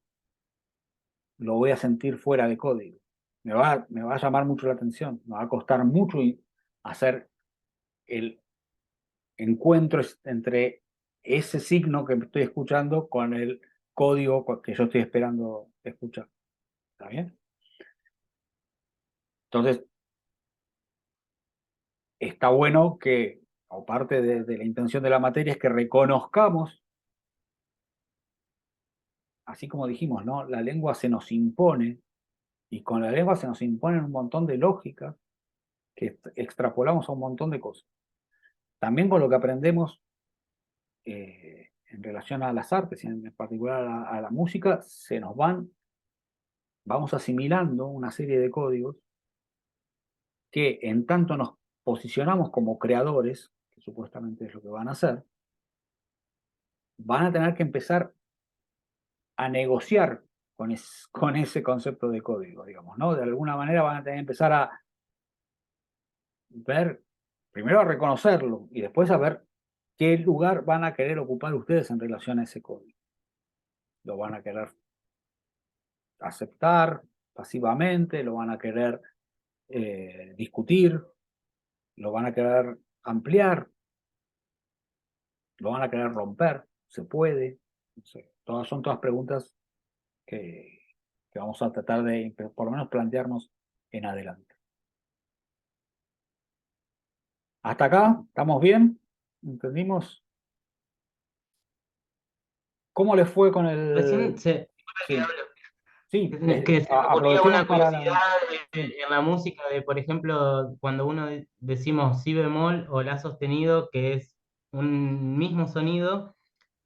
lo voy a sentir fuera de código. Me va a llamar mucho la atención, me va a costar mucho hacer el encuentro entre ese signo que estoy escuchando con el código que yo estoy esperando escuchar. ¿Está bien? Entonces, está bueno que, o parte de la intención de la materia, es que reconozcamos, así como dijimos, ¿no? La lengua se nos impone, y con la lengua se nos imponen un montón de lógicas que extrapolamos a un montón de cosas. También con lo que aprendemos en relación a las artes, y en particular a la música, vamos asimilando una serie de códigos que en tanto nos posicionamos como creadores, que supuestamente es lo que van a hacer, van a tener que empezar a negociar con ese concepto de código, digamos, ¿no? De alguna manera van a tener que empezar a ver, primero a reconocerlo y después a ver qué lugar van a querer ocupar ustedes en relación a ese código. Lo van a querer aceptar pasivamente, lo van a querer discutir, lo van a querer ampliar, lo van a querer romper, se puede, no sé. Son todas preguntas que vamos a tratar de, por lo menos, plantearnos en adelante. ¿Hasta acá? ¿Estamos bien? ¿Entendimos? ¿Cómo les fue con Recién el...? Sí, sí, que se me ocurría aprovechemos una para curiosidad sí. en la música de, por ejemplo, cuando uno decimos si bemol o la sostenido, que es un mismo sonido,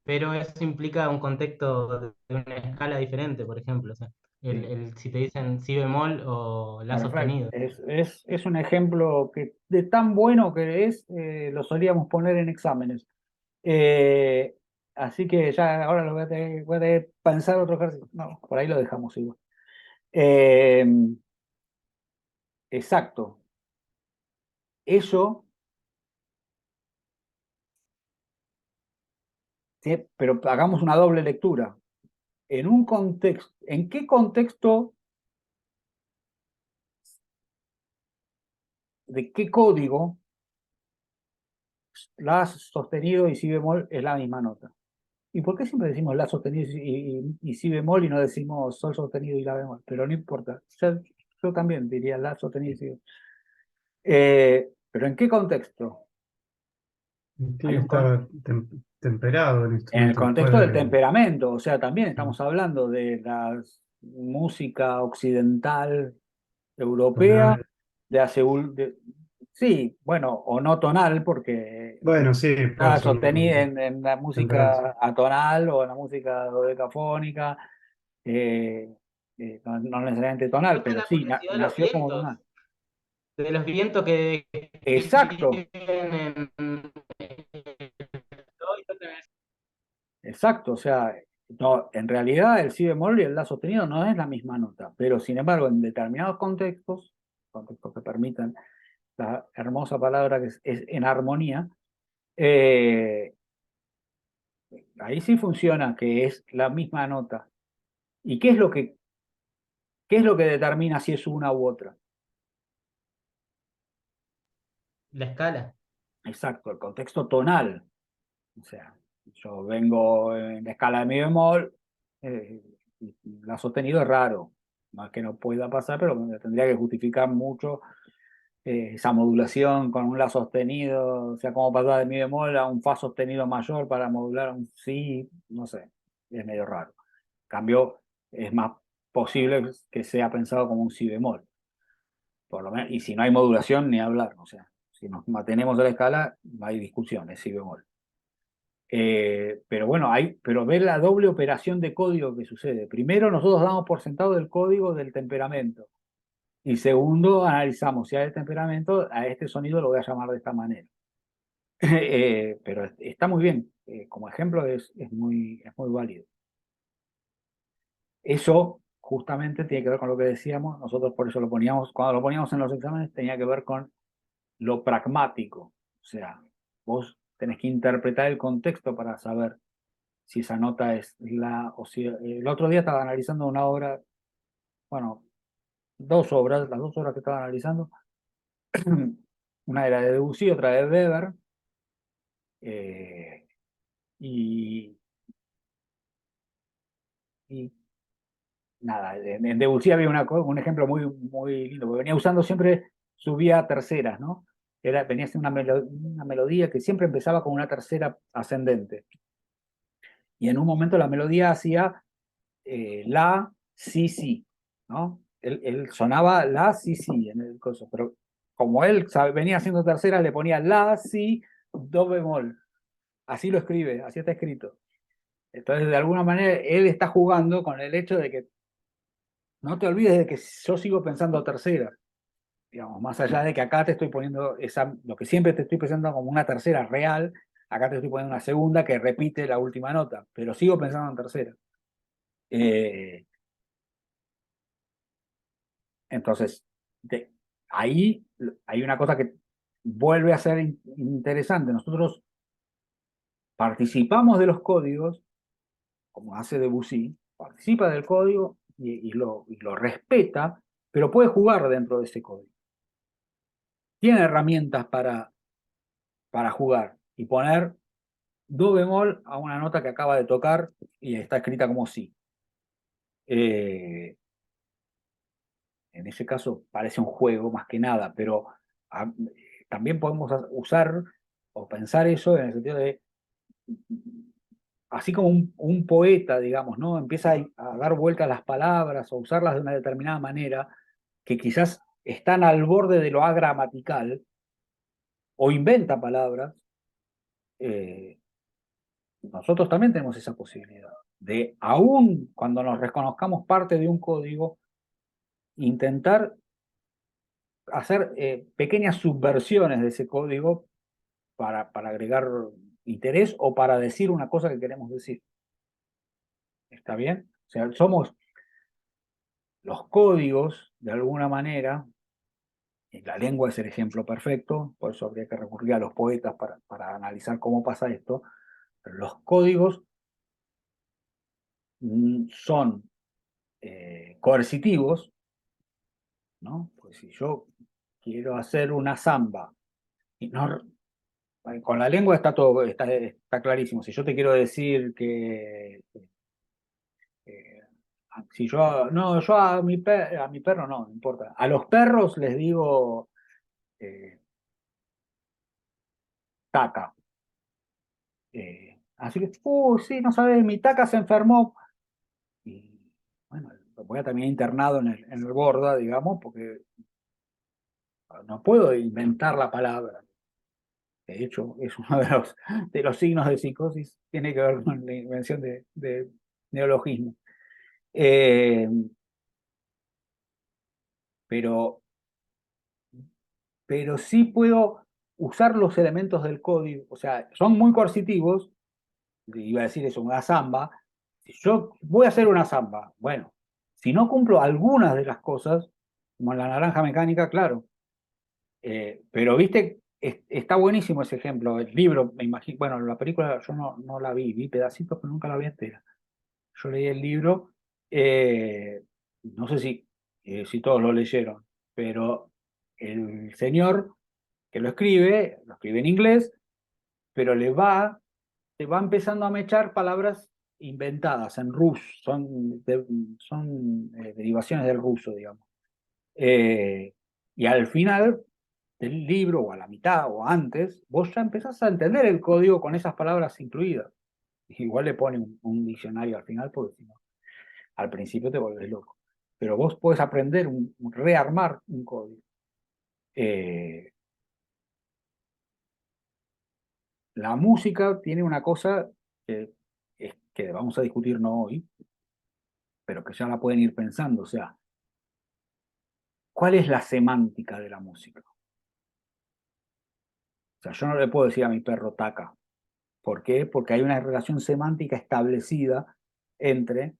pero eso implica un contexto de una escala diferente, por ejemplo. O sea, si te dicen si bemol o la Perfecto. sostenido. Es un ejemplo que de tan bueno que es, lo solíamos poner en exámenes. Eh, Así que ya ahora lo voy a tener que pensar otro ejercicio. No, por ahí lo dejamos igual. Eh, exacto. Eso, ¿sí? Pero hagamos una doble lectura. En un contexto, ¿en qué contexto, de qué código la sostenido y si bemol es la misma nota? ¿Y por qué siempre decimos la sostenido y si bemol y no decimos sol sostenido y la bemol? Pero no importa. Yo también diría la sostenido y si bemol. Pero ¿en qué contexto? Tiene que estar temperado el En el instrumento después contexto del de... temperamento, o sea, también estamos hablando de la música occidental europea, tonal. sí, bueno, o no tonal, porque Bueno, sí, puede está ser sostenida un en la temperancia. música atonal o en la música dodecafónica, eh, no necesariamente tonal, Después pero la sí, curiosidad nació como tonal. de los vientos que Exacto, vienen exacto, o sea, no, en realidad el si bemol y el la sostenido no es la misma nota, pero sin embargo en determinados contextos, contextos que permitan la hermosa palabra que es en armonía, eh, ahí sí funciona que es la misma nota. ¿Y qué es lo que determina si es una u otra? la escala. Exacto, el contexto tonal. O sea, yo vengo en la escala de mi bemol, y la sostenido es raro. No es que no pueda pasar, pero me tendría que justificar mucho esa modulación con un la sostenido, o sea, cómo pasar de mi bemol a un fa sostenido mayor para modular un si, no sé, es medio raro. En cambio, es más posible que sea pensado como un si bemol, por lo menos, y si no hay modulación, ni hablar, o sea, si nos mantenemos a la escala, no hay discusión, es si bemol. Pero bueno, pero ver la doble operación de código que sucede. Primero nosotros damos por sentado el código del temperamento. Y segundo, analizamos si hay temperamento, a este sonido lo voy a llamar de esta manera. Pero está muy bien, como ejemplo es muy válido. Eso justamente tiene que ver con lo que decíamos, nosotros por eso lo poníamos, cuando lo poníamos en los exámenes tenía que ver con lo pragmático, o sea, vos tenés que interpretar el contexto para saber si esa nota es la, o si el otro día estaba analizando una obra, bueno, dos obras, las dos obras que estaba analizando, una era de Debussy, otra de Weber, eh, y, y nada, en Debussy había un ejemplo muy lindo, porque venía usando siempre, subía terceras, ¿no? Venía haciendo una melodía que siempre empezaba con una tercera ascendente. Y en un momento la melodía hacía la, si, si, ¿no? Él sonaba la, si, si en el coso, pero como él venía haciendo tercera, le ponía la, si, do bemol. Así lo escribe, así está escrito. Entonces, de alguna manera, él está jugando con el hecho de que no te olvides de que yo sigo pensando tercera. Digamos, más allá de que acá te estoy poniendo lo que siempre te estoy pensando como una tercera real, acá te estoy poniendo una segunda que repite la última nota, pero sigo pensando en tercera. Entonces, ahí hay una cosa que vuelve a ser interesante. Nosotros participamos de los códigos, como hace Debussy, participa del código y lo respeta, pero puede jugar dentro de ese código. Tiene herramientas para jugar y poner do bemol a una nota que acaba de tocar y está escrita como si. En ese caso parece un juego más que nada, pero también podemos usar o pensar eso en el sentido de, así como un poeta, digamos, ¿no? Empieza a dar vueltas las palabras o usarlas de una determinada manera, que quizás están al borde de lo agramatical, o inventa palabras, nosotros también tenemos esa posibilidad de, aún cuando nos reconozcamos parte de un código, intentar hacer pequeñas subversiones de ese código para agregar interés o para decir una cosa que queremos decir. ¿Está bien? O sea, somos los códigos, de alguna manera, y la lengua es el ejemplo perfecto, por eso habría que recurrir a los poetas para analizar cómo pasa esto, pero los códigos son coercitivos, ¿no? Pues si yo quiero hacer una samba, y no, con la lengua está todo, está clarísimo. Si yo te quiero decir que si yo, no, yo a mi perro no importa. A los perros les digo taca. Así que, sí, no sabes, mi taca se enfermó. Y bueno, voy a también internado en el Borda, digamos, porque no puedo inventar la palabra. De hecho, es uno de los signos de psicosis, tiene que ver con la invención de neologismo. Pero sí puedo usar los elementos del código, o sea, son muy coercitivos, iba a decir eso, una samba. Si yo voy a hacer una samba, bueno, si no cumplo algunas de las cosas, como en la naranja mecánica, claro, pero viste, está buenísimo ese ejemplo, el libro, me imagino, bueno, la película yo no la vi pedacitos, pero nunca la vi entera. Yo leí el libro, no sé si todos lo leyeron, pero el señor que lo escribe en inglés, pero se va empezando a mechar palabras inventadas en ruso, son derivaciones del ruso, digamos. Y al final del libro, o a la mitad, o antes, vos ya empezás a entender el código con esas palabras incluidas. Igual le pone un diccionario al final, porque si no, al principio te volvés loco. Pero vos podés aprender, rearmar un código. La música tiene una cosa que vamos a discutir no hoy, pero que ya la pueden ir pensando. O sea, ¿cuál es la semántica de la música? O sea, yo no le puedo decir a mi perro taca. ¿Por qué? Porque hay una relación semántica establecida entre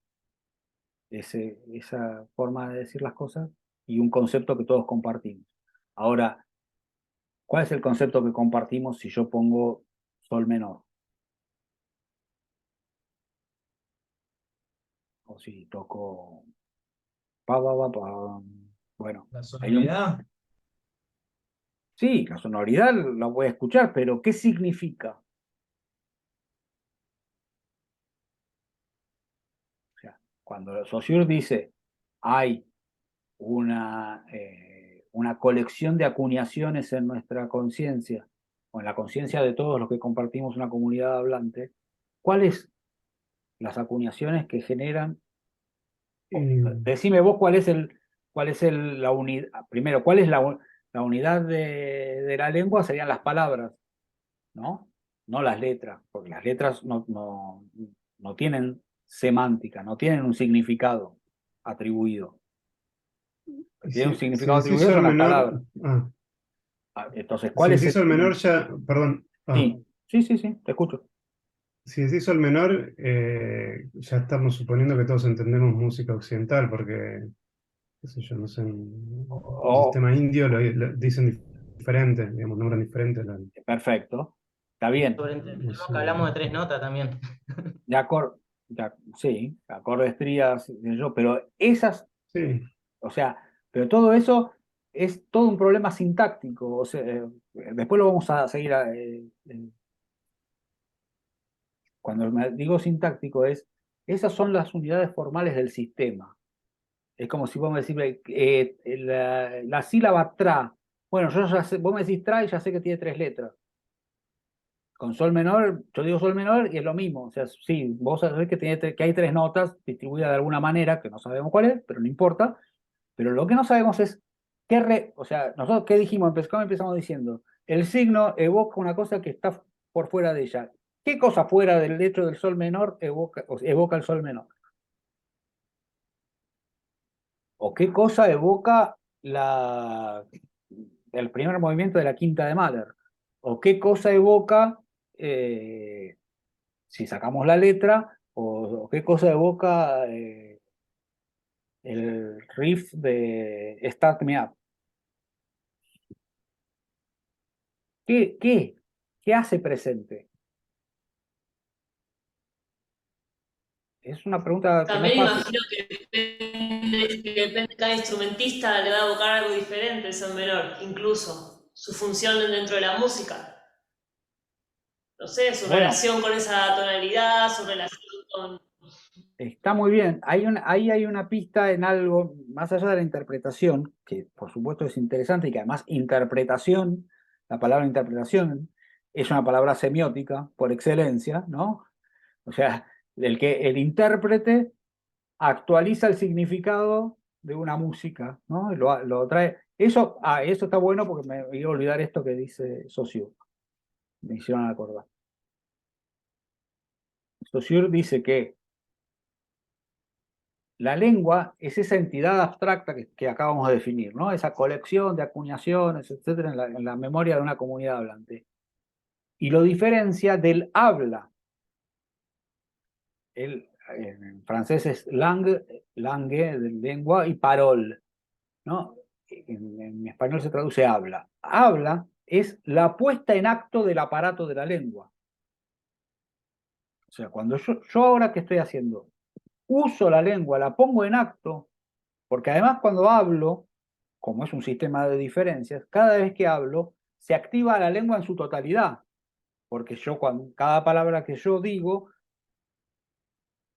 esa forma de decir las cosas y un concepto que todos compartimos. Ahora, ¿cuál es el concepto que compartimos si yo pongo sol menor? O si toco pa, pa, pa, pa. Bueno, La hay un... sonoridad. Sí, la sonoridad la voy a escuchar, pero ¿qué significa? O sea, cuando Saussure dice hay una colección de acuñaciones en nuestra conciencia, o en la conciencia de todos los que compartimos una comunidad hablante, ¿cuáles las acuñaciones que generan? Decime vos la unidad, primero, ¿cuál es la unidad de la lengua? Serían las palabras, ¿no? No las letras, porque las letras no tienen semántica, no tienen un significado atribuido. Tienen un significado Si decís atribuido sol son las menor, palabras. Entonces, si ¿cuál es decís sol menor ya, perdón, Sí, te escucho. si decís sol menor, ya estamos suponiendo que todos entendemos música occidental, porque, qué sé yo, no sé, en el Oh, sistema indio lo dicen diferente, digamos, nombran diferente. perfecto. Está bien. Sobreentendemos No sé. que hablamos de 3 notas también. De acorde, sí, acordes, tríadas, qué sé yo, pero esas, Sí, o sea, pero todo eso es todo un problema sintáctico. O sea, después lo vamos a seguir. Cuando me digo sintáctico esas son las unidades formales del sistema. Es como si vos me decís la sílaba tra. Bueno, yo ya sé, vos me decís tra y ya sé que tiene 3 letras. Con sol menor, yo digo sol menor y es lo mismo. O sea, sí, vos sabés que hay 3 notas distribuidas de alguna manera, que no sabemos cuál es, pero no importa. Pero lo que no sabemos es o sea, nosotros qué dijimos, ¿cómo empezamos diciendo? El signo evoca una cosa que está por fuera de ella. ¿Qué cosa fuera del hecho del sol menor evoca el sol menor? ¿O qué cosa evoca el primer movimiento de la quinta de Mahler? ¿O qué cosa evoca, si sacamos la letra, o qué cosa evoca el riff de Start Me Up? ¿Qué hace presente? Es una pregunta que no es También fácil. imagino que depende de cada instrumentista, le va a evocar algo diferente el sol menor, incluso su función dentro de la música. No sé, su Bueno, relación con esa tonalidad, su relación con... está muy bien. Ahí hay una pista en algo, más allá de la interpretación, que por supuesto es interesante y que además interpretación, la palabra interpretación, es una palabra semiótica por excelencia, ¿no? O sea, el intérprete actualiza el significado de una música, ¿no? Y lo trae. Eso está bueno porque me iba a olvidar esto que dice Saussure. Me hicieron acordar. Saussure dice que la lengua es esa entidad abstracta que acabamos de definir, ¿no? Esa colección de acuñaciones, etcétera, en la memoria de una comunidad hablante. Y lo diferencia del habla. En francés es langue, de lengua, y parole, ¿no? En español se traduce habla. Habla es la puesta en acto del aparato de la lengua. O sea, cuando yo ahora, ¿qué estoy haciendo? Uso la lengua, la pongo en acto, porque además cuando hablo, como es un sistema de diferencias, cada vez que hablo, se activa la lengua en su totalidad, porque cada palabra que yo digo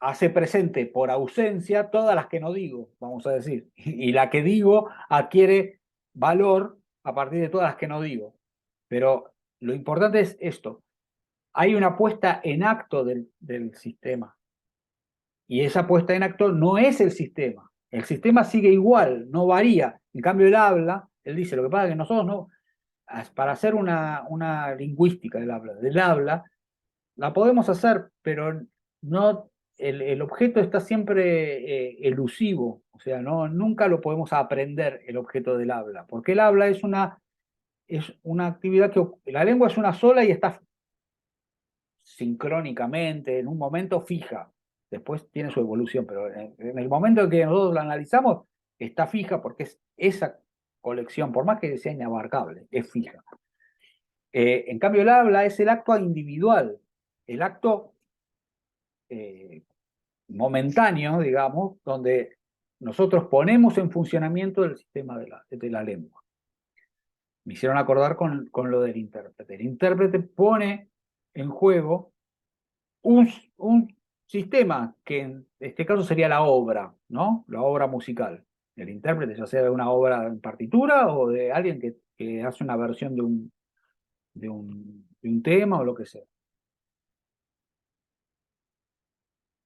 hace presente por ausencia todas las que no digo, vamos a decir, y la que digo adquiere valor a partir de todas las que no digo. Pero lo importante es esto, hay una puesta en acto del sistema, y esa puesta en acto no es el sistema sigue igual, no varía. En cambio él habla, él dice, lo que pasa es que nosotros no, para hacer una lingüística del habla, la podemos hacer, pero no el objeto está siempre elusivo, o sea, nunca lo podemos aprender el objeto del habla, porque el habla es una actividad la lengua es una sola y está sincrónicamente, en un momento fija, después tiene su evolución, pero en el momento en que nosotros la analizamos, está fija porque es esa colección, por más que sea inabarcable, es fija. En cambio, el habla es el acto individual, el acto momentáneo, digamos, donde nosotros ponemos en funcionamiento el sistema de la lengua. Me hicieron acordar con lo del intérprete. El intérprete pone en juego un sistema que en este caso sería la obra, ¿no? La obra musical. El intérprete, ya sea de una obra en partitura o de alguien que hace una versión de un tema o lo que sea.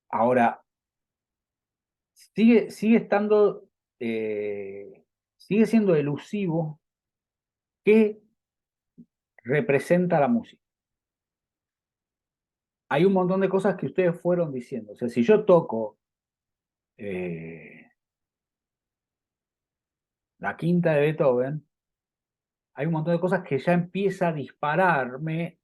Ahora, sigue estando, sigue siendo elusivo qué representa la música. Hay un montón de cosas que ustedes fueron diciendo. O sea, si yo toco la quinta de Beethoven, hay un montón de cosas que ya empieza a dispararme.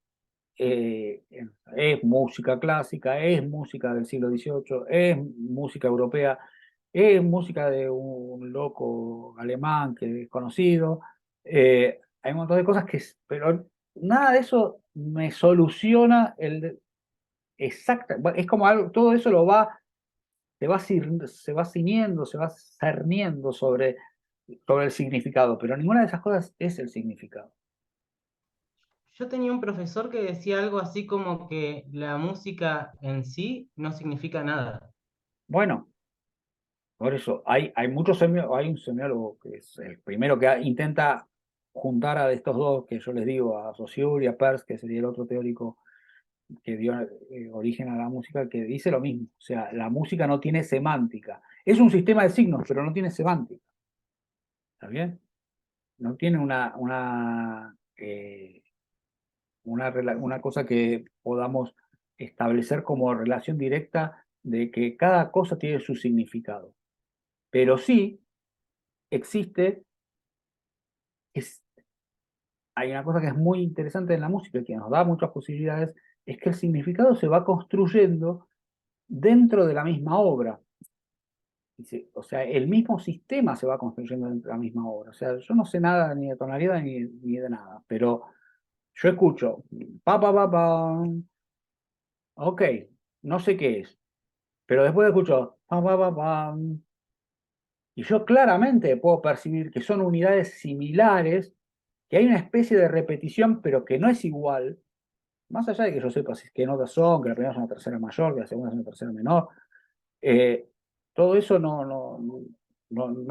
Es música clásica, es música del siglo XVIII, es música europea, es música de un loco alemán que es conocido. Hay un montón de cosas pero nada de eso me soluciona exacta. Es como algo, todo eso se va ciñendo, se va cerniendo sobre el significado, pero ninguna de esas cosas es el significado. Yo tenía un profesor que decía algo así como que la música en sí no significa nada. Bueno, por eso hay muchos hay un semiólogo que es el primero que intenta juntar a estos dos que yo les digo, a Saussure y a Peirce, que sería el otro teórico que dio origen a la música, que dice lo mismo. O sea, la música no tiene semántica. Es un sistema de signos, pero no tiene semántica. ¿Está bien? No tiene una cosa que podamos establecer como relación directa de que cada cosa tiene su significado. Pero sí existe, hay una cosa que es muy interesante en la música y que nos da muchas posibilidades, es que el significado se va construyendo dentro de la misma obra. O sea, el mismo sistema se va construyendo dentro de la misma obra. O sea, yo no sé nada ni de tonalidad ni de nada, pero yo escucho pa pa pa pa, ok, no sé qué es, pero después escucho pa pa pa pa, y yo claramente puedo percibir que son unidades similares, que hay una especie de repetición, pero que no es igual, más allá de que yo sepa qué notas son, que la primera es una tercera mayor, que la segunda es una tercera menor, eh, todo eso no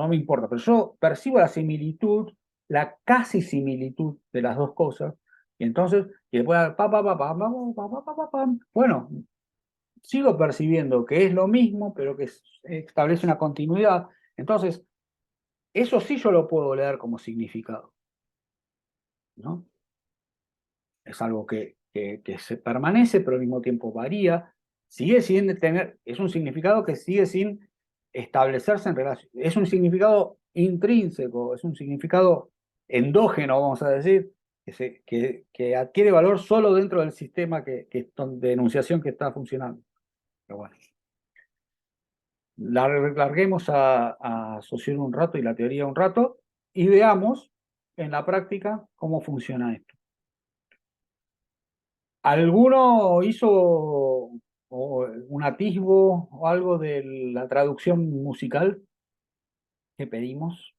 me importa, pero yo percibo la similitud, la casi similitud de las dos cosas, y entonces, y después, pa, pa, pa, pa, pa, pa, pa, pa, pa, pa, bueno, sigo percibiendo que es lo mismo, pero que establece una continuidad. Entonces, eso sí yo lo puedo leer como significado, ¿no? Es algo que se permanece, pero al mismo tiempo varía, sigue sin es un significado que sigue sin establecerse en relación, es un significado intrínseco, es un significado endógeno, vamos a decir, que adquiere valor solo dentro del sistema de enunciación que está funcionando. Pero bueno, larguemos a Saussure un rato y la teoría un rato y veamos en la práctica cómo funciona esto. ¿Alguno hizo un atisbo o algo de la traducción musical que pedimos?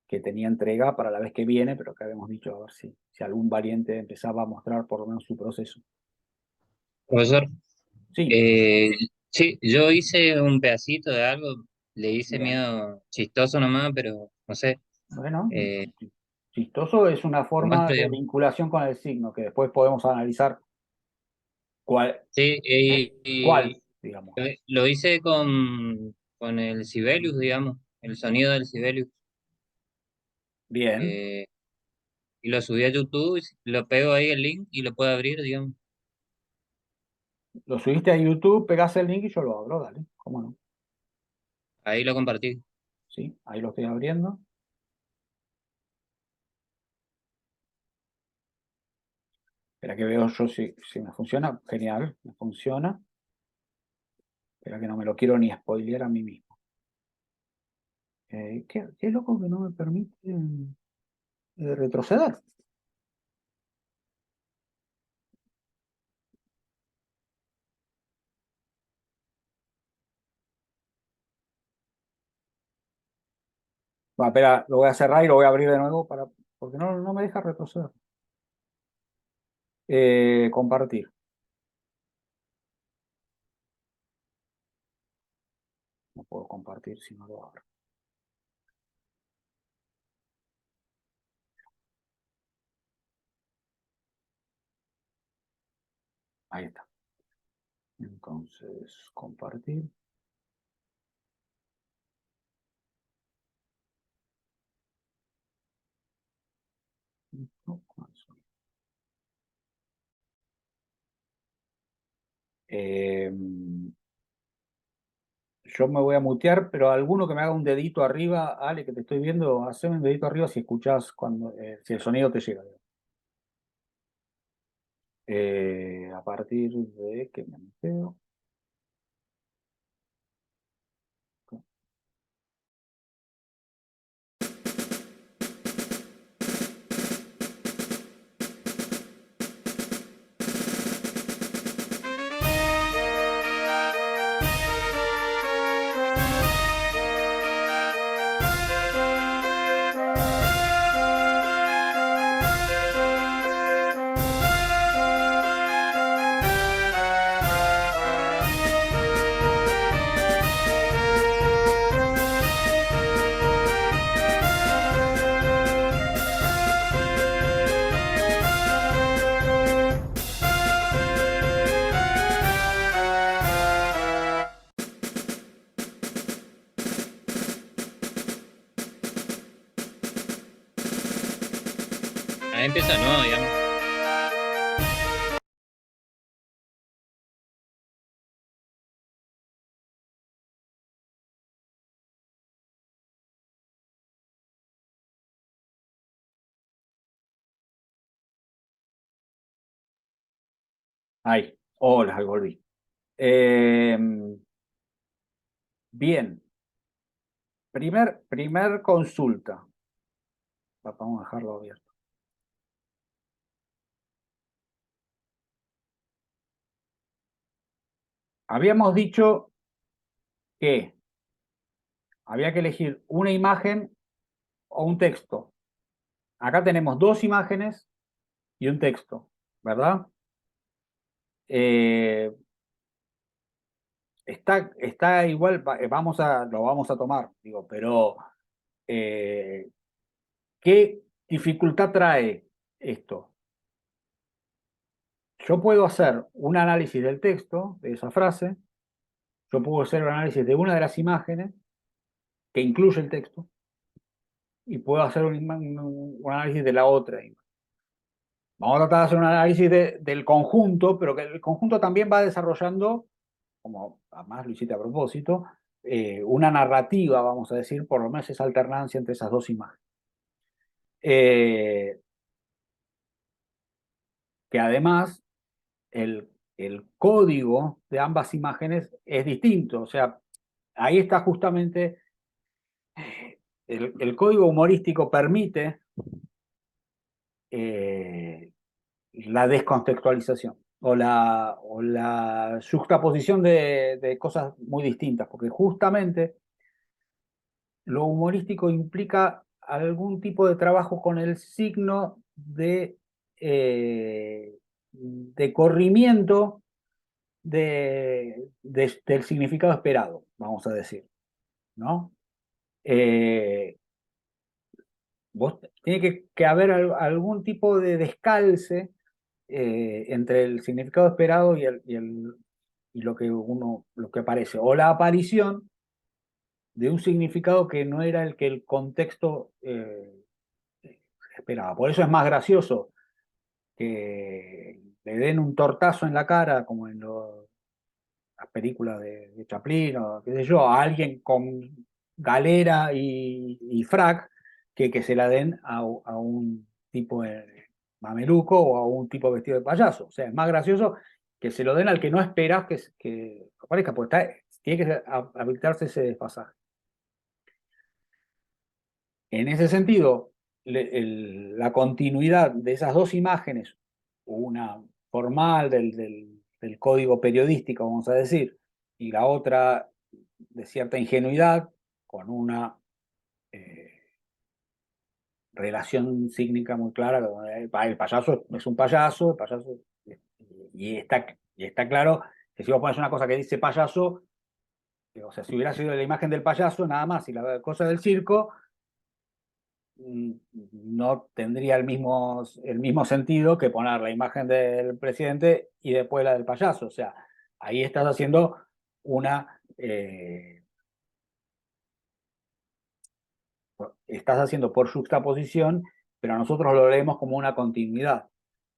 Que tenía entrega para la vez que viene, pero que habíamos dicho a ver si algún valiente empezaba a mostrar por lo menos su proceso. Profesor, Sí, eh, sí, yo hice un pedacito de algo, le hice bien. medio chistoso nomás, pero no sé, Bueno, eh, chistoso es una lo forma muestro, de digamos. vinculación con el signo, que después podemos analizar cuál, Sí, cuál, digamos. lo hice con el Sibelius, digamos, el sonido del Sibelius, Bien. eh, y lo subí a YouTube, y lo pego ahí el link y lo puedo abrir, digamos. Lo subiste a YouTube, pegás el link y yo lo abro, dale, cómo no. Ahí lo compartí. Sí, ahí lo estoy abriendo. Espera que veo yo si me funciona. Genial, me funciona. Espera que no me lo quiero ni spoilear a mí mismo. Qué loco que no me permite retroceder. Va, espera, lo voy a cerrar y lo voy a abrir de nuevo porque no me deja retroceder. Compartir. No puedo compartir si no lo abro. Ahí está. Entonces, compartir. Yo me voy a mutear, pero alguno que me haga un dedito arriba, Ale, que te estoy viendo, haceme un dedito arriba si escuchás si el sonido te llega. A partir de que me muteo. Ahí empieza de nuevo, digamos. Ahí. Hola, ahí volví. Bien. Primer consulta. Vamos a dejarlo abierto. Habíamos dicho que había que elegir una imagen o un texto. Acá tenemos dos imágenes y un texto, ¿verdad? Está igual, lo vamos a tomar, digo, pero ¿qué dificultad trae esto? Yo puedo hacer un análisis del texto, de esa frase, yo puedo hacer un análisis de una de las imágenes que incluye el texto, y puedo hacer un análisis de la otra. Vamos a tratar de hacer un análisis del conjunto, pero que el conjunto también va desarrollando, como además lo hiciste a propósito, una narrativa, vamos a decir, por lo menos esa alternancia entre esas dos imágenes. Que además el código de ambas imágenes es distinto, o sea, ahí está justamente el código humorístico permite la descontextualización o la juxtaposición de cosas muy distintas, porque justamente lo humorístico implica algún tipo de trabajo con el signo de corrimiento del significado esperado, vamos a decir, ¿no? Tiene que haber algún tipo de descalce entre el significado esperado y lo que aparece, o la aparición de un significado que no era el que el contexto esperaba. Por eso es más gracioso que le den un tortazo en la cara, como en las películas de Chaplin o qué sé yo, a alguien con galera y frac, que se la den a un tipo mameluco o a un tipo vestido de payaso. O sea, es más gracioso que se lo den al que no esperas que aparezca, porque tiene que habilitarse ese desfasaje. En ese sentido, la continuidad de esas dos imágenes, una formal del código periodístico, vamos a decir, y la otra de cierta ingenuidad, con una relación sígnica muy clara. El payaso es un payaso, y está claro que si vos pones una cosa que dice payaso, o sea, si hubiera sido la imagen del payaso nada más y la cosa del circo, no tendría el mismo sentido que poner la imagen del presidente y después la del payaso. O sea, ahí estás haciendo estás haciendo por juxtaposición, pero nosotros lo leemos como una continuidad.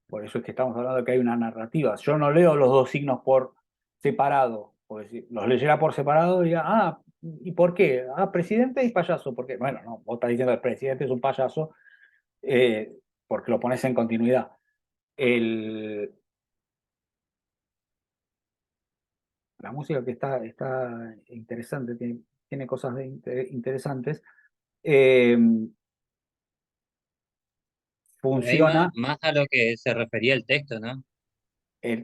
Por eso es que estamos hablando de que hay una narrativa. Yo no leo los dos signos por separado, porque si los leyera por separado diría, ¿y por qué? Presidente y payaso, ¿por qué? Bueno, no, vos estás diciendo que el presidente es un payaso, porque lo pones en continuidad. La música que está interesante, tiene cosas interesantes. Ahí Funciona. más a lo que se refería el texto, ¿no?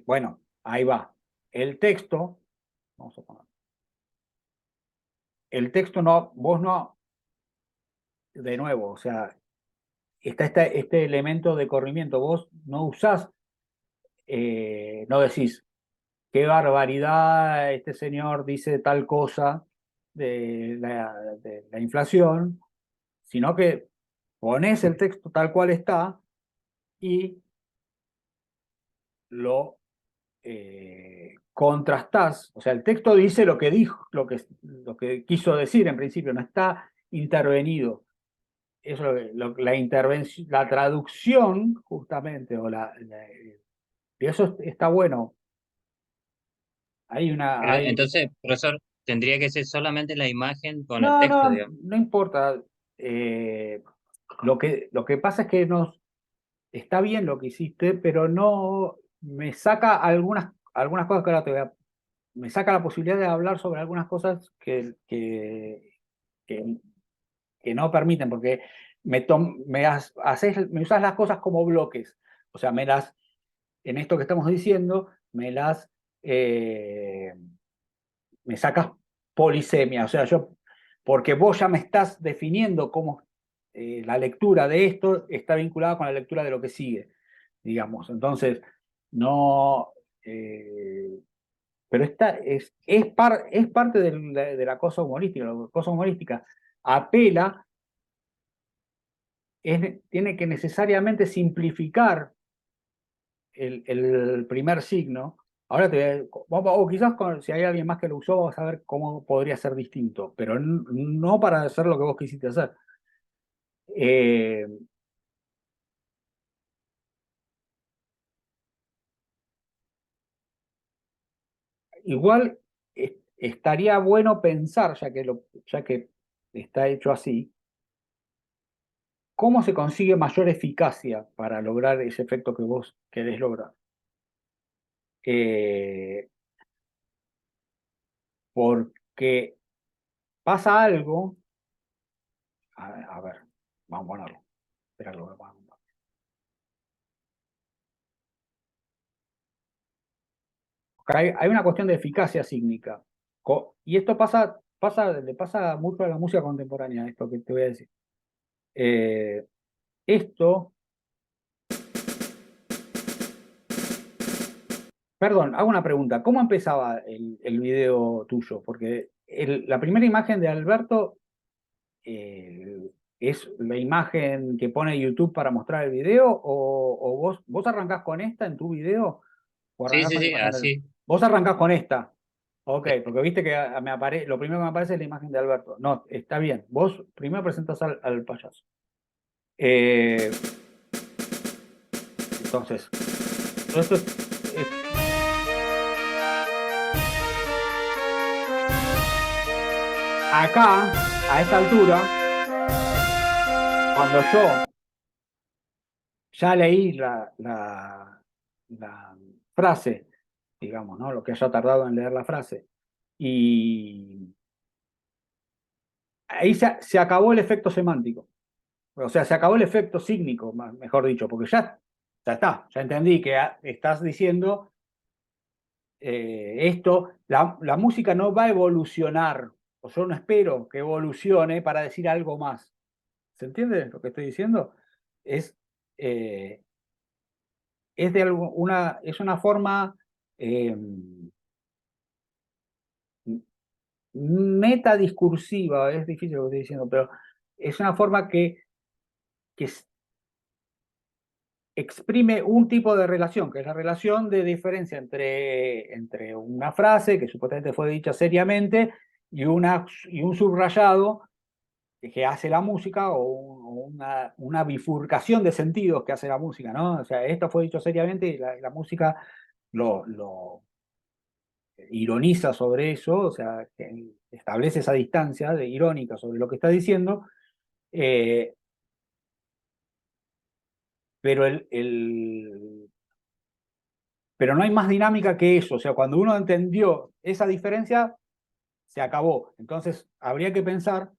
Bueno, ahí va. El texto, vamos a poner. El texto vos no, de nuevo, o sea, está este elemento de corrimiento. Vos no usás, no decís, qué barbaridad, este señor dice tal cosa de la inflación, sino que pones el texto tal cual está y lo contrastás. O sea, el texto dice lo que dijo, lo que quiso decir en principio, no está intervenido. Eso la intervención, la traducción, justamente, y eso está bueno. Entonces, profesor, tendría que ser solamente la imagen con el No, texto, no, digamos. no importa. Lo que pasa es que está bien lo que hiciste, pero no me saca algunas cosas que ahora me saca la posibilidad de hablar sobre algunas cosas que no permiten, porque me usas las cosas como bloques. O sea, en esto que estamos diciendo, me sacas polisemia. O sea, porque vos ya me estás definiendo cómo la lectura de esto está vinculada con la lectura de lo que sigue, digamos. Entonces, no. Pero es parte de la cosa humorística. La cosa humorística apela, tiene que necesariamente simplificar el primer signo. Ahora o quizás si hay alguien más que lo usó, vamos a ver cómo podría ser distinto, pero no para hacer lo que vos quisiste hacer. Igual estaría bueno pensar, ya que está hecho así, cómo se consigue mayor eficacia para lograr ese efecto que vos querés lograr. Porque pasa algo. A ver, vamos a ponerlo. Espera, lo vamos a poner. Hay una cuestión de eficacia sísmica. Y esto le pasa mucho a la música contemporánea, esto que te voy a decir. Perdón, hago una pregunta. ¿Cómo empezaba el video tuyo? Porque la primera imagen de Alberto es la imagen que pone YouTube para mostrar el video, o vos arrancás con esta en tu video, o Sí, arrancás sí, con la sí, imagen así. Vos arrancás con esta. Ok, porque viste que lo primero que me aparece es la imagen de Alberto. No, está bien. Vos primero presentás al payaso. Entonces, Esto acá, a esta altura, cuando yo ya leí la frase, digamos, ¿no? Lo que haya tardado en leer la frase, y ahí se acabó el efecto semántico. O sea, se acabó el efecto sígnico, mejor dicho, porque ya está, ya entendí que estás diciendo esto, la música no va a evolucionar, o yo no espero que evolucione para decir algo más. ¿Se entiende lo que estoy diciendo? Es, eh, es, es una forma metadiscursiva, es difícil lo que estoy diciendo, pero es una forma que exprime un tipo de relación, que es la relación de diferencia entre una frase que supuestamente fue dicha seriamente y un subrayado que hace la música, o una bifurcación de sentidos que hace la música, ¿no? O sea, esto fue dicho seriamente y la música lo ironiza sobre eso, o sea, que establece esa distancia de irónica sobre lo que está diciendo, pero pero no hay más dinámica que eso. O sea, cuando uno entendió esa diferencia, se acabó. Entonces, habría que pensar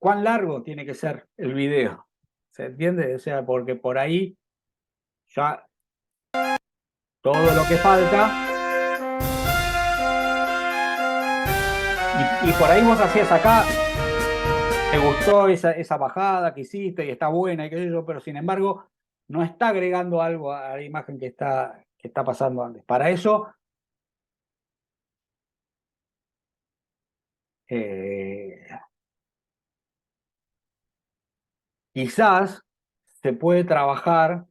cuán largo tiene que ser el video. ¿Se entiende? O sea, porque por ahí ya todo lo que falta. Y por ahí vos hacías acá, te gustó esa bajada que hiciste y está buena y qué sé yo, pero sin embargo, no está agregando algo a la imagen que está pasando antes. Para eso, quizás se puede trabajar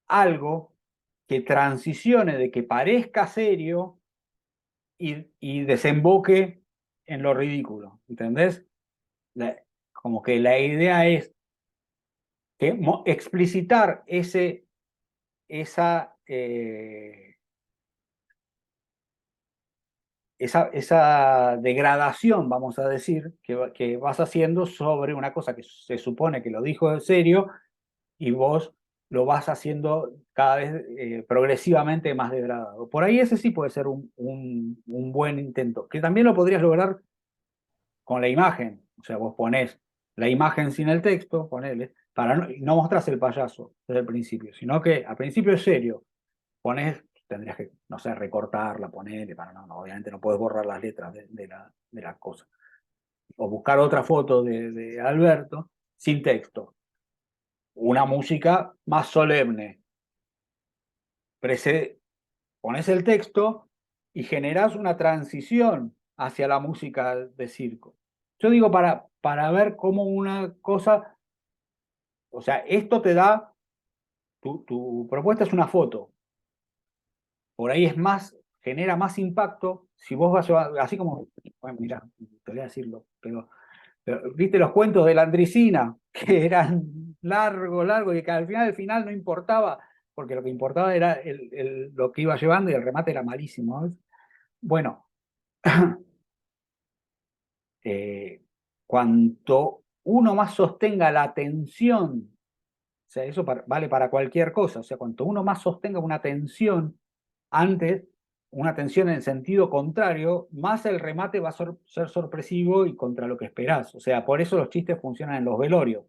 algo que transicione de que parezca serio y desemboque en lo ridículo, ¿entendés? Como que la idea es que explicitar esa degradación, vamos a decir, que vas haciendo sobre una cosa que se supone que lo dijo en serio y vos lo vas haciendo cada vez progresivamente más degradado. Por ahí ese sí puede ser un buen intento, que también lo podrías lograr con la imagen. O sea, vos ponés la imagen sin el texto, ponele, para no mostrás el payaso desde el principio, sino que al principio es serio. Tendrías que, no sé, recortarla, ponerle, obviamente no puedes borrar las letras de la cosa. O buscar otra foto de Alberto sin texto. Una música más solemne. Pones el texto y generás una transición hacia la música de circo. Yo digo para ver cómo una cosa, o sea, esto te da, tu propuesta es una foto. Por ahí genera más impacto si vos vas a, así como, bueno, mira, te voy a decirlo, pero viste los cuentos de la Andricina, que eran largo, y que al final no importaba, porque lo que importaba era lo que iba llevando y el remate era malísimo, ¿no? Bueno, cuanto uno más sostenga la atención, o sea, eso vale para cualquier cosa, o sea, cuanto uno más sostenga una atención antes, una atención en el sentido contrario, más el remate va a ser sorpresivo y contra lo que esperás. O sea, por eso los chistes funcionan en los velorios.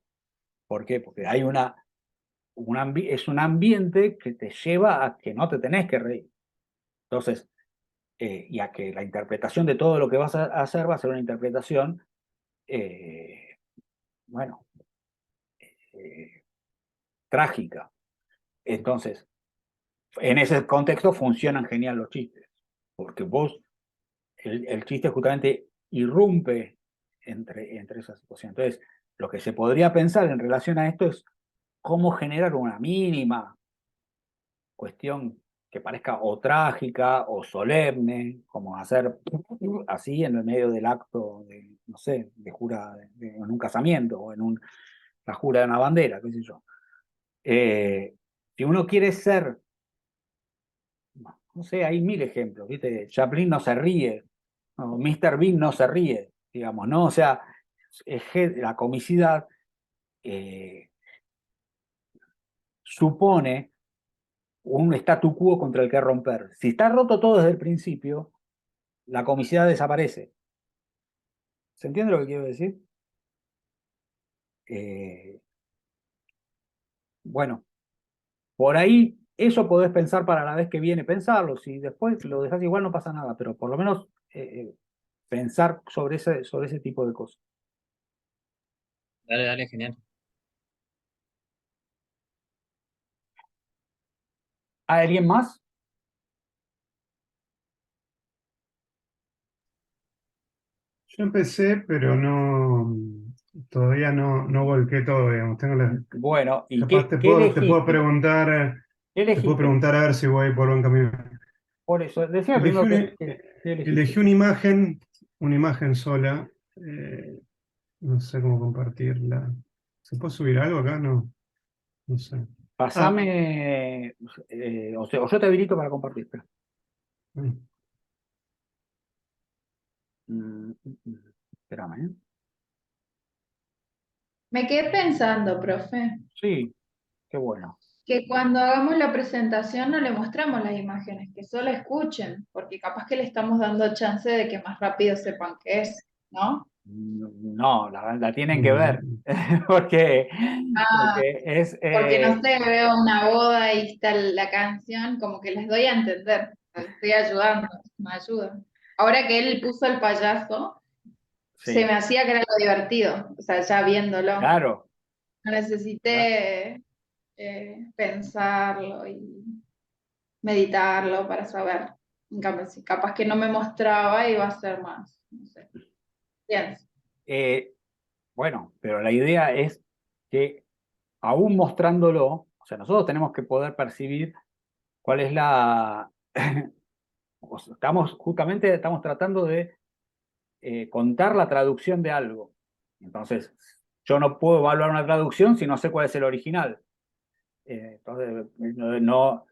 ¿Por qué? Porque hay es un ambiente que te lleva a que no te tenés que reír. Entonces, y a que la interpretación de todo lo que vas a hacer va a ser una interpretación, bueno, trágica. Entonces, en ese contexto funcionan genial los chistes, porque el chiste justamente irrumpe entre esa situación. Entonces, lo que se podría pensar en relación a esto es cómo generar una mínima cuestión que parezca o trágica o solemne, como hacer así en el medio del acto de, no sé, de jura en un casamiento o la jura de una bandera, qué sé yo. Si uno quiere ser, no sé, hay mil ejemplos, ¿viste? Chaplin no se ríe, no, Mr. Bean no se ríe, digamos, ¿no? O sea, la comicidad supone un statu quo contra el que romper. Si está roto todo desde el principio, la comicidad desaparece. ¿Se entiende lo que quiero decir? Bueno, por ahí eso podés pensar para la vez que viene, pensarlo. Si después lo dejás igual no pasa nada, pero por lo menos pensar sobre ese tipo de cosas. Dale, dale, genial. ¿Hay alguien más? Yo empecé, pero todavía no volqué todo, digamos. Bueno, ¿y Capaz qué te puedo elegiste? preguntar, ¿Qué te puedo elegiste? preguntar a ver si voy por buen camino. Por eso, decime Elegí primero una, qué elegiste. elegí una imagen sola. No sé cómo compartirla. ¿Se puede subir algo acá? No sé. Pasame, o sea, o yo te habilito para compartir. Espera. Mm. Espérame, ¿eh? Me quedé pensando, profe, Sí, qué bueno. que cuando hagamos la presentación no le mostramos las imágenes, que solo escuchen, porque capaz que le estamos dando chance de que más rápido sepan qué es, ¿no? No, la tienen que ver, Mm. porque, Ah, porque es, porque no sé, veo una boda y está la canción, como que les doy a entender, les estoy ayudando, me ayudan. Ahora que él puso el payaso, se sí, me hacía que era algo divertido, o sea, ya viéndolo. claro, No claro. necesité pensarlo y meditarlo para saber. En cambio, si capaz que no me mostraba, iba a ser más, no sé. Pienso. Eh, bueno, pero la idea es que aún mostrándolo, o sea, nosotros tenemos que poder percibir cuál es o sea, justamente estamos tratando de contar la traducción de algo. Entonces, yo no puedo evaluar una traducción si no sé cuál es el original. Entonces, no,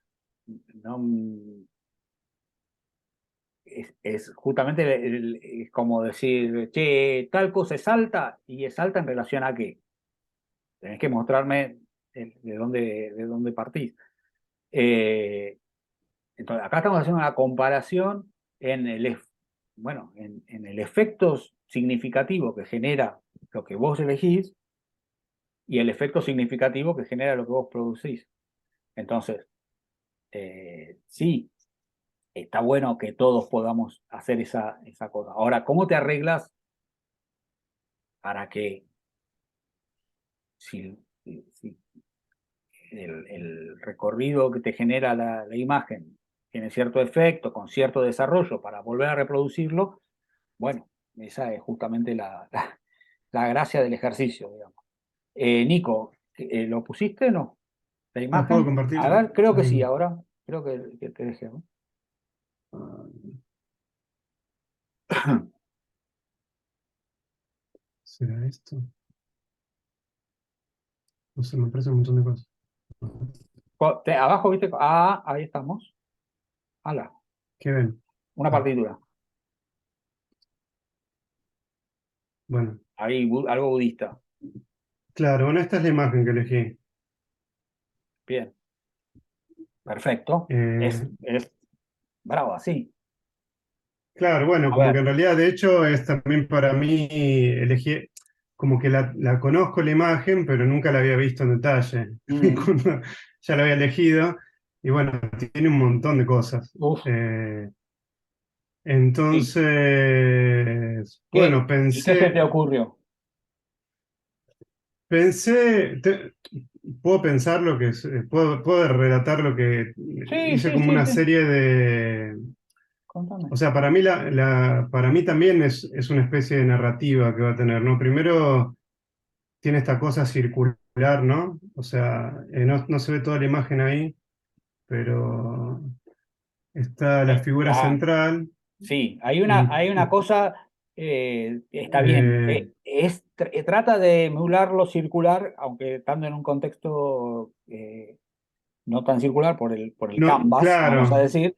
es justamente es como decir, che, tal cosa es alta y es alta en relación a qué. Tenés que mostrarme de dónde partís. Eh, entonces, acá estamos haciendo una comparación bueno, en el efecto significativo que genera lo que vos elegís y el efecto significativo que genera lo que vos producís. Entonces, sí, está bueno que todos podamos hacer esa cosa. Ahora, ¿cómo te arreglas para que si el recorrido que te genera la imagen tiene cierto efecto, con cierto desarrollo para volver a reproducirlo? Bueno, esa es justamente la gracia del ejercicio, digamos. Nico, ¿lo pusiste o no? ¿La ¿La puedo imagen? compartir? A ver, creo que sí, Ahí. ahora. Creo que te dejé, ¿no? Ah, ¿será esto? No sé, me parece un montón de cosas. Abajo, ¿viste? Ah, ahí estamos. Hala, ¿Qué ven? una Ah, partitura. bueno. Ahí, algo budista. Claro, bueno, esta es la imagen que elegí. Bien, perfecto. Es, Eh, es bravo, así. claro, bueno, A como que ver. en realidad, de hecho, es también para mí elegí, como que la conozco la imagen, pero nunca la había visto en detalle. Mm, Cuando ya la había elegido, y bueno, tiene un montón de cosas. uf, Eh, sí. entonces, ¿Qué? bueno, ¿Y qué se te pensé, ocurrió? pensé, puedo pensar lo que puedo relatar lo que Sí, hice sí, como sí, una sí. serie de. Contame. O sea, para mí, para mí también es una especie de narrativa que va a tener, ¿no? Primero tiene esta cosa circular, ¿no? O sea, no se ve toda la imagen ahí, pero está la figura Ah, central sí, hay una, y, hay una y, cosa, está bien, eh, trata de emular lo circular, aunque estando en un contexto no tan circular por el No, canvas, vamos a claro, decir,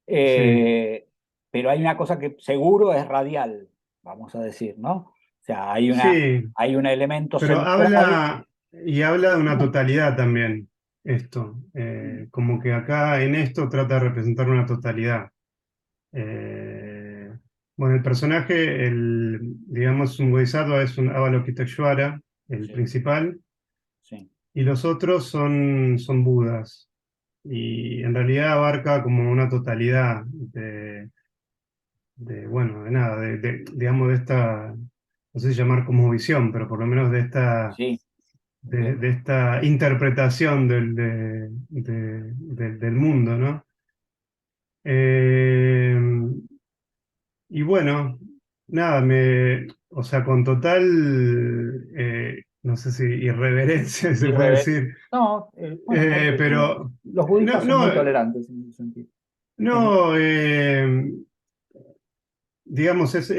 sí, pero hay una cosa que seguro es radial, vamos a decir, ¿no? O sea, sí, hay un elemento pero central. habla de una totalidad también, esto. Como que acá en esto trata de representar una totalidad. Eh, bueno, el personaje, digamos, un bodhisattva es un Avalokiteshvara, el Sí, principal, sí, y los otros son Budas. Y en realidad abarca como una totalidad bueno, de nada, digamos, de esta, no sé si llamar como visión, pero por lo menos de esta, sí, de, entiendo. de esta interpretación del mundo, ¿no? Eh, y bueno, nada, o sea, con total, no sé si irreverencia se puede decir, No, bueno, porque pero los budistas no, son muy no, tolerantes en ese sentido. no, digamos, es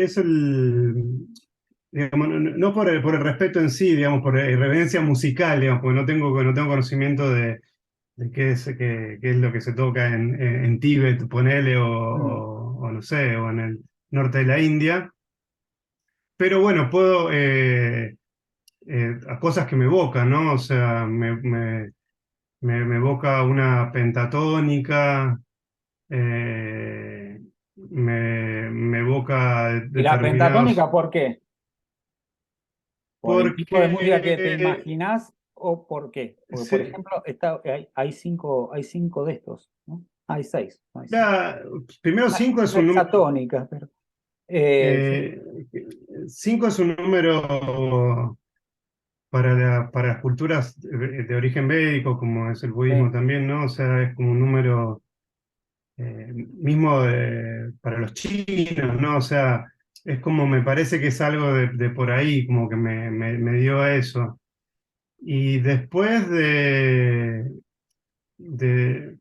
digamos, no por el respeto en sí, digamos, por irreverencia musical, digamos, porque no tengo conocimiento de qué es lo que se toca en Tíbet, ponele, Mm, o no sé, o en el norte de la India. Pero bueno, puedo, a cosas que me evocan, ¿no? O sea, me evoca una pentatónica, me evoca ¿Y la determinados. pentatónica por qué? ¿Por el tipo de música que te Porque imaginás o por qué? Porque, por se- ejemplo, hay cinco de estos, ¿no? Hay seis, no hay cinco. la- primero Una 5 es un número. hexatónica, pero sí, eh, 5 es un número para las culturas de origen védico, como es el budismo sí, también, ¿no? O sea, es como un número mismo para los chinos, ¿no? O sea, es como me parece que es algo de por ahí, como que me dio eso. Y después de-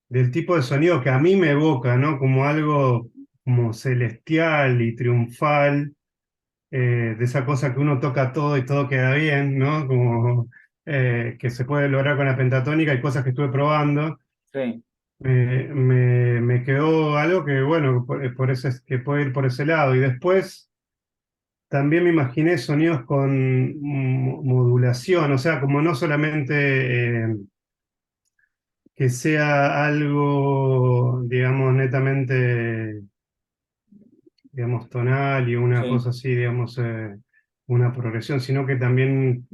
del tipo de sonido que a mí me evoca, ¿no? Como algo como celestial y triunfal, de esa cosa que uno toca todo y todo queda bien, ¿no? Como que se puede lograr con la pentatónica y cosas que estuve probando. sí, Me quedó algo que, bueno, que puede ir por ese lado. Y después también me imaginé sonidos con modulación, o sea, como no solamente que sea algo, digamos, netamente, digamos, tonal y una sí, cosa así, digamos, una progresión, sino que también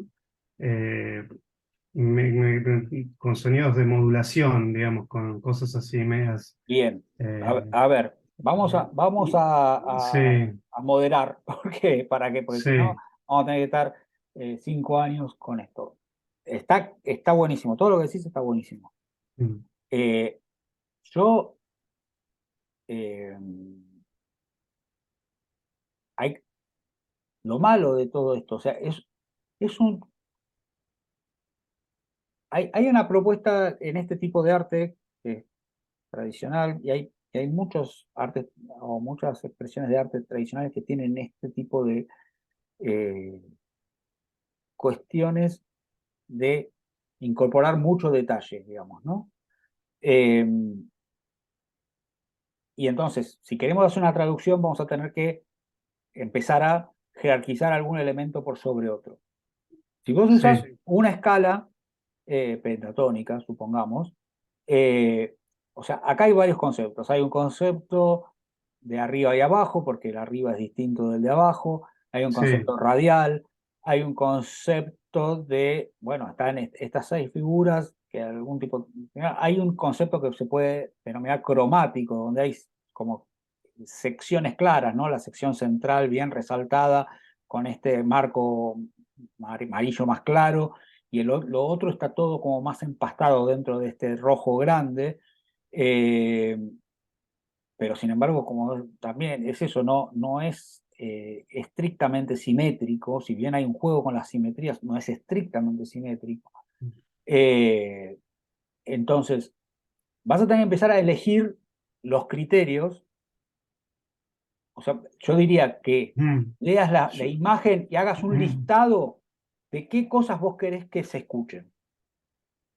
eh, con sonidos de modulación, digamos, con cosas así medias. bien. eh, A ver, vamos y- sí, a moderar, ¿por qué? ¿Para qué? Porque si no, sí. vamos a tener que estar 5 años con esto. Está buenísimo, todo lo que decís está buenísimo. Mm, Eh, yo, eh, hay, lo malo de todo esto, o sea, es un, hay una propuesta en este tipo de arte que es tradicional y hay muchos artes o muchas expresiones de arte tradicionales que tienen este tipo de eh, cuestiones de incorporar mucho detalle, digamos, ¿no? Eh, y entonces, si queremos hacer una traducción, vamos a tener que empezar a jerarquizar algún elemento por sobre otro. Si vos usas sí, una escala pentatónica, supongamos, eh, o sea, acá hay varios conceptos. Hay un concepto de arriba y abajo, porque el arriba es distinto del de abajo. Hay un sí. concepto radial. Hay un concepto de, bueno, están estas seis figuras, que algún tipo. Hay un concepto que se puede denominar cromático, donde hay como secciones claras, ¿no? La sección central bien resaltada con este marco amarillo más claro, y lo otro está todo como más empastado dentro de este rojo grande, eh, pero sin embargo, como también es eso, no es estrictamente simétrico, si bien hay un juego con las simetrías, no es estrictamente simétrico. Eh, entonces, vas a tener que empezar a elegir los criterios. O sea, yo diría que Mm, leas la yo- imagen y hagas un mm, listado de qué cosas vos querés que se escuchen.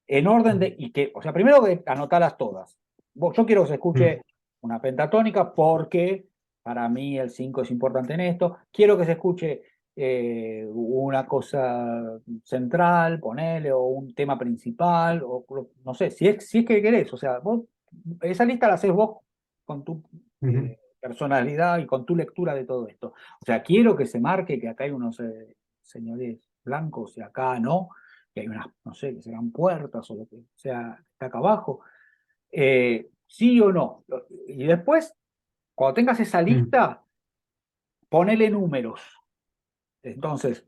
en orden de, y que, o sea, primero que anotarlas todas. Yo quiero que se Mm, escuche una pentatónica porque para mí el 5 es importante en esto. Quiero que se escuche una cosa central, ponele, o un tema principal, o no sé, si es que querés, o sea, vos, esa lista la haces vos con tu ujú, personalidad y con tu lectura de todo esto. O sea, quiero que se marque que acá hay unos señores blancos y acá no, que hay unas, no sé, que serán puertas o lo que sea, está acá abajo. Sí o no. Y después, cuando tengas esa mm, lista, ponele números. Entonces,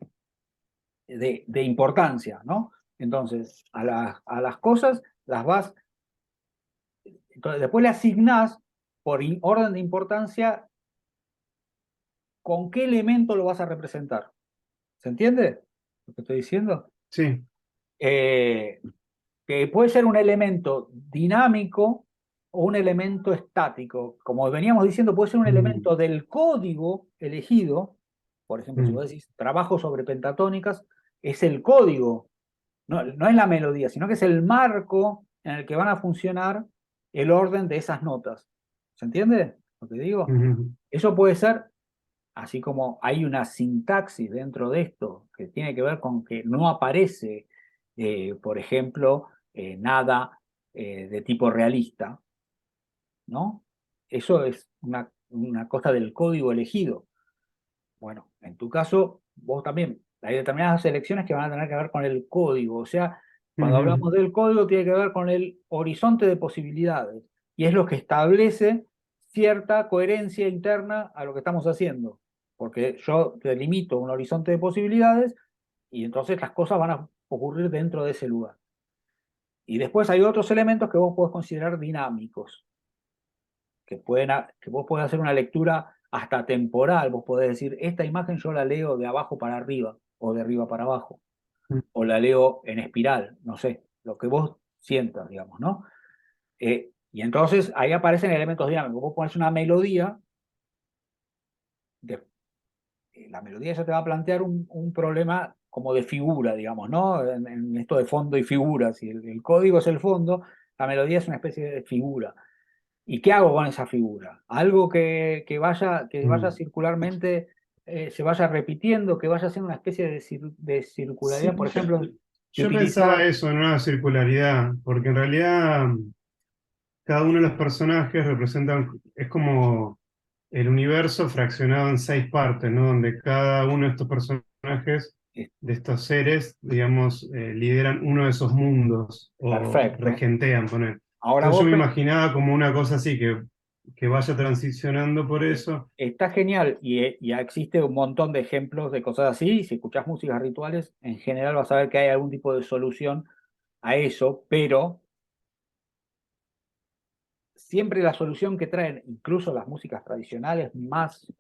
de importancia, ¿no? Entonces, a las cosas las vas, entonces después le asignás por orden de importancia con qué elemento lo vas a representar. ¿Se entiende lo que estoy diciendo? sí, Que puede ser un elemento dinámico o un elemento estático. Como veníamos diciendo, puede ser un mm, elemento del código elegido. Por ejemplo, si mm, vos decís trabajo sobre pentatónicas, es el código, no es la melodía, sino que es el marco en el que van a funcionar el orden de esas notas. ¿Se entiende lo que digo? ujú, Eso puede ser, así como hay una sintaxis dentro de esto que tiene que ver con que no aparece, por ejemplo, nada de tipo realista, ¿no? Eso es una cosa del código elegido. Bueno, en tu caso, vos también, hay determinadas selecciones que van a tener que ver con el código, o sea, cuando ujú, hablamos del código tiene que ver con el horizonte de posibilidades y es lo que establece cierta coherencia interna a lo que estamos haciendo, porque yo delimito un horizonte de posibilidades y entonces las cosas van a ocurrir dentro de ese lugar. Y después hay otros elementos que vos podés considerar dinámicos, que vos podés hacer una lectura hasta temporal, vos podés decir, esta imagen yo la leo de abajo para arriba o de arriba para abajo, mm, o la leo en espiral, no sé, lo que vos sientas, digamos, ¿no? Y entonces ahí aparecen elementos dinámicos. Vos pones una melodía, de, la melodía ya te va a plantear un problema como de figura, digamos, ¿no? En esto de fondo y figura, si el código es el fondo, la melodía es una especie de figura. ¿Y qué hago con esa figura? Algo que vaya mm. circularmente, se vaya repitiendo, que vaya haciendo una especie de Sí, circularidad. Por ejemplo, si yo pensaba utilizar, eso, en una circularidad, porque en realidad cada uno de los personajes representan, es como el universo fraccionado en 6 partes, ¿no? Donde cada uno de estos personajes, eh, de estos seres, digamos, lideran uno de esos mundos o perfecto. regentean, poner. Ahora Entonces yo vos me imaginaba como una cosa así, que vaya transicionando por eso. está genial y ya existe un montón de ejemplos de cosas así. Y si escuchás músicas rituales, en general vas a ver que hay algún tipo de solución a eso, pero siempre la solución que traen, incluso las músicas tradicionales más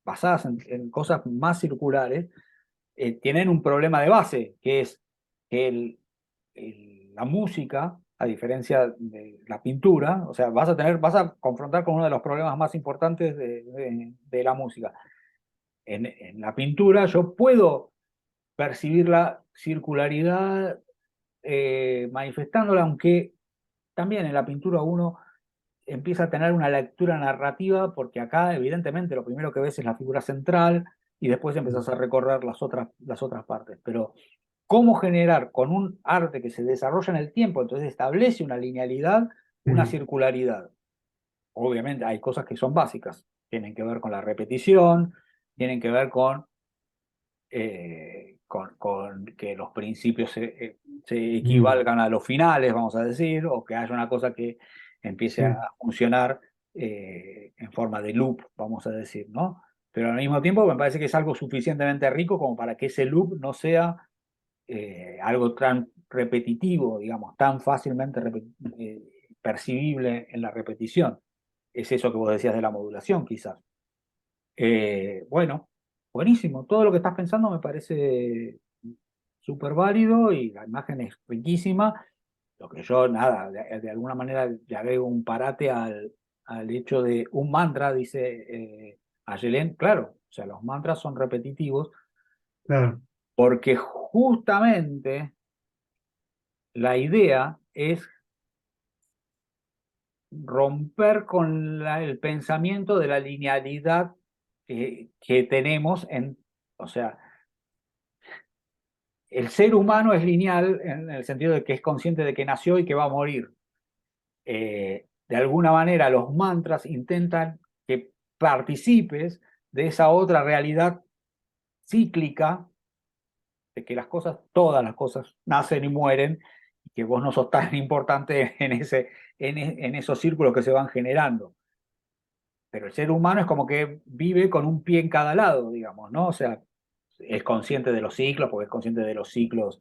basadas en cosas más circulares, tienen un problema de base, que es que la música, a diferencia de la pintura, o sea, vas a confrontar con uno de los problemas más importantes de la música. En la pintura yo puedo percibir la circularidad manifestándola, aunque también en la pintura uno empieza a tener una lectura narrativa, porque acá evidentemente lo primero que ves es la figura central y después empezás a recorrer las otras partes. Pero cómo generar con un arte que se desarrolla en el tiempo, entonces establece una linealidad, una Mm, circularidad. Obviamente hay cosas que son básicas, tienen que ver con la repetición, tienen que ver con que los principios se mm, equivalgan a los finales, vamos a decir, o que haya una cosa que empiece a sí. funcionar en forma de loop, vamos a decir, ¿no? Pero al mismo tiempo me parece que es algo suficientemente rico como para que ese loop no sea algo tan repetitivo, digamos, tan fácilmente percibible en la repetición. Es eso que vos decías de la modulación, quizás. Bueno, buenísimo. Todo lo que estás pensando me parece súper válido y la imagen es riquísima. Lo que yo, nada, de alguna manera le agrego un parate al hecho de un mantra, dice Ayelen. Claro, o sea, los mantras son repetitivos Claro. porque justamente la idea es romper con el pensamiento de la linealidad que tenemos o sea, el ser humano es lineal en el sentido de que es consciente de que nació y que va a morir. De alguna manera los mantras intentan que participes de esa otra realidad cíclica, de que las cosas, todas las cosas, nacen y mueren, y que vos no sos tan importante en esos círculos que se van generando. Pero el ser humano es como que vive con un pie en cada lado, digamos, ¿no? O sea, es consciente de los ciclos, porque es consciente de los ciclos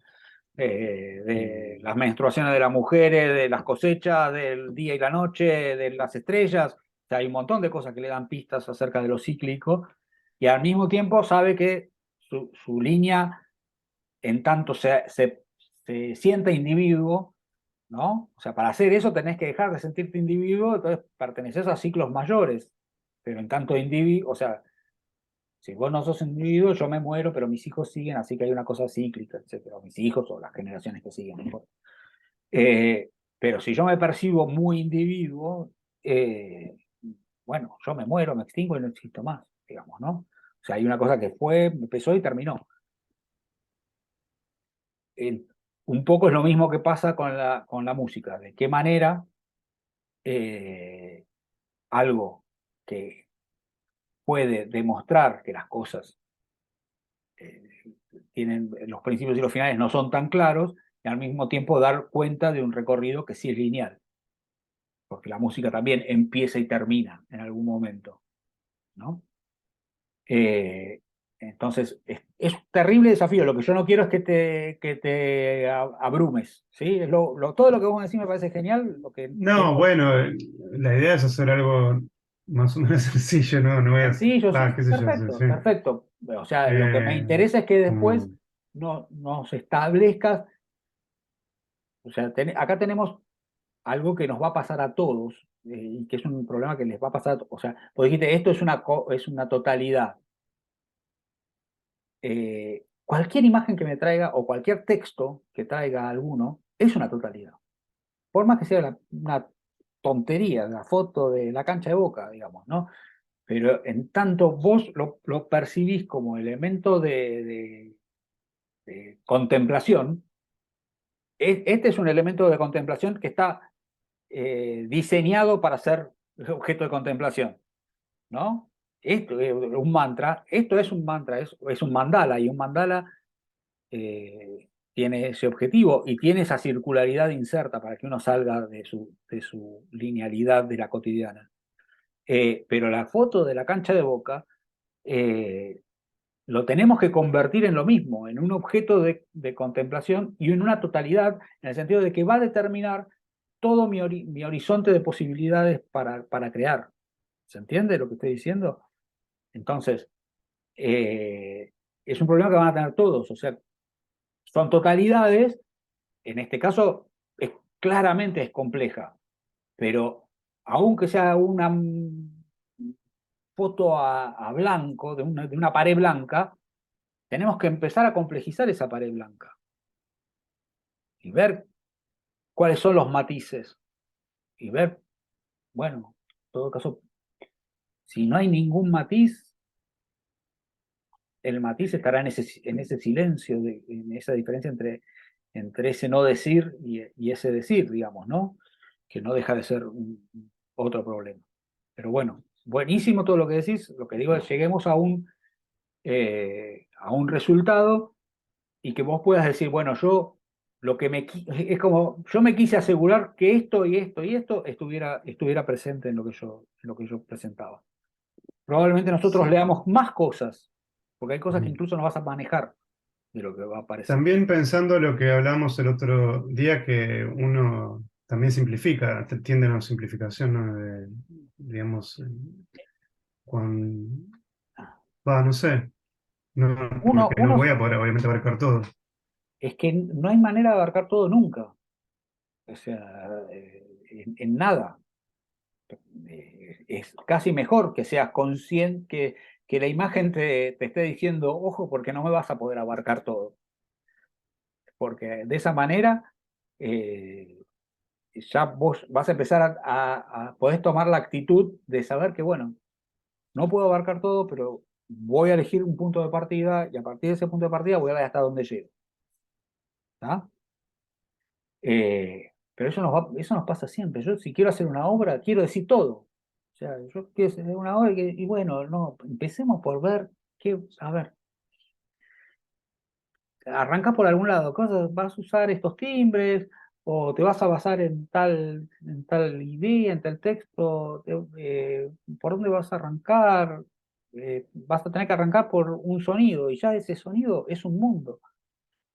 de las menstruaciones de las mujeres, de las cosechas, del día y la noche, de las estrellas. O sea, hay un montón de cosas que le dan pistas acerca de lo cíclico, y al mismo tiempo sabe que su línea, en tanto se sienta individuo, ¿no? O sea, para hacer eso tenés que dejar de sentirte individuo, entonces perteneces a ciclos mayores, pero en tanto individuo, o sea, si vos no sos individuo, yo me muero, pero mis hijos siguen, así que hay una cosa cíclica, etcétera, o mis hijos o las generaciones que siguen, mejor. Pero si yo me percibo muy individuo, bueno, yo me muero, me extingo y no existo más, digamos, ¿no? O sea, hay una cosa que fue, empezó y terminó. Un poco es lo mismo que pasa con la música. ¿De qué manera algo que puede demostrar que las cosas tienen los principios y los finales no son tan claros, y al mismo tiempo dar cuenta de un recorrido que sí es lineal? Porque la música también empieza y termina en algún momento, ¿no? Entonces, es un terrible desafío. Lo que yo no quiero es que te abrumes, ¿sí? Todo lo que vos decís me parece genial. No, bueno, la idea es hacer algo más o menos sencillo, ¿no? No voy a, Sencillo, sí, qué sé yo, sí, perfecto, sí. perfecto. O sea, lo que me interesa es que después Como, nos establezcas, o sea, acá tenemos algo que nos va a pasar a todos, y que es un problema que les va a pasar a todos. O sea, vos dijiste, esto es una totalidad. Cualquier imagen que me traiga o cualquier texto que traiga alguno es una totalidad. Por más que sea una tontería, la foto de la cancha de Boca, digamos, ¿no? Pero en tanto vos lo percibís como elemento de contemplación, este es un elemento de contemplación que está diseñado para ser objeto de contemplación, ¿no? Esto es un mantra, es un mandala, y un mandala tiene ese objetivo y tiene esa circularidad inserta para que uno salga de su linealidad de la cotidiana. Pero la foto de la cancha de Boca lo tenemos que convertir en lo mismo, en un objeto de contemplación y en una totalidad, en el sentido de que va a determinar todo mi horizonte de posibilidades para crear. ¿Se entiende lo que estoy diciendo? Entonces, es un problema que van a tener todos. O sea, son totalidades. En este caso, claramente es compleja, pero aunque sea una foto a blanco, de una pared blanca, tenemos que empezar a complejizar esa pared blanca y ver cuáles son los matices y ver, bueno, en todo caso, si no hay ningún matiz, el matiz estará en ese silencio, en esa diferencia entre ese no decir y ese decir, digamos, ¿no? Que no deja de ser otro problema. Pero bueno, buenísimo todo lo que decís. Lo que digo es lleguemos a un resultado, y que vos puedas decir, bueno, es como, yo me quise asegurar que esto y esto y esto estuviera presente en lo que yo presentaba. Probablemente nosotros Sí. leamos más cosas, porque hay cosas que incluso no vas a manejar de lo que va a aparecer. también pensando lo que hablamos el otro día, que uno también simplifica, tiende a una simplificación, ¿no? Digamos, cuando, no sé, Uno, porque no uno voy a poder obviamente abarcar todo. es que no hay manera de abarcar todo nunca, o sea, en nada. Es casi mejor que seas consciente, que la imagen te esté diciendo, ojo, porque no me vas a poder abarcar todo. Porque de esa manera ya vos vas a empezar podés tomar la actitud de saber que, bueno, no puedo abarcar todo, pero voy a elegir un punto de partida y a partir de ese punto de partida voy a ver hasta dónde llego. ¿Tá? Pero eso nos pasa siempre. Yo si quiero hacer una obra, quiero decir todo. O sea, yo quiero hacer una obra y bueno, no, empecemos por ver a ver, arranca por algún lado, vas a usar estos timbres, o te vas a basar en tal idea, en tal texto, ¿por dónde vas a arrancar? Vas a tener que arrancar por un sonido, y ya ese sonido es un mundo.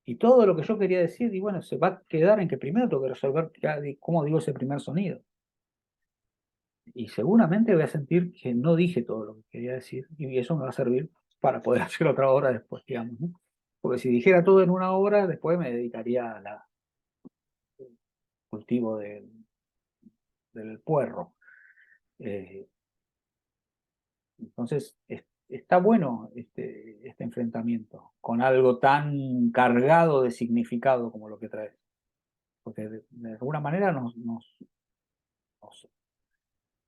Y todo lo que yo quería decir, y bueno, se va a quedar en que primero tengo que resolver cómo digo ese primer sonido. Y seguramente voy a sentir que no dije todo lo que quería decir, y eso me va a servir para poder hacer otra obra después, digamos, ¿no? Porque si dijera todo en una obra, después me dedicaría al cultivo del puerro. Entonces, está bueno este enfrentamiento con algo tan cargado de significado como lo que trae. Porque de alguna manera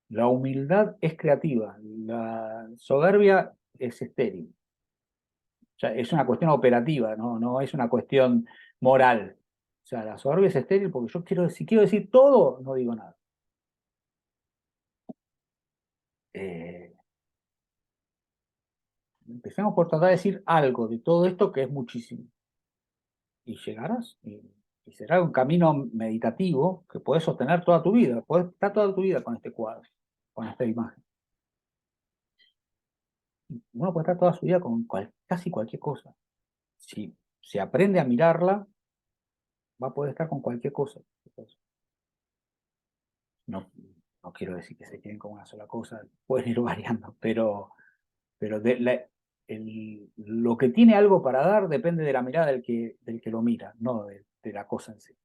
la humildad es creativa, la soberbia es estéril. O sea, es una cuestión operativa, no es una cuestión moral. O sea, la soberbia es estéril porque si quiero decir todo, no digo nada. Empecemos por tratar de decir algo de todo esto que es muchísimo. Y llegarás, y será un camino meditativo que puedes sostener toda tu vida. Puedes estar toda tu vida con este cuadro, con esta imagen. Uno puede estar toda su vida con casi cualquier cosa. Si se aprende a mirarla, va a poder estar con cualquier cosa. No, no quiero decir que se queden con una sola cosa, pueden ir variando, pero lo que tiene algo para dar depende de la mirada del que lo mira, no de la cosa en sí.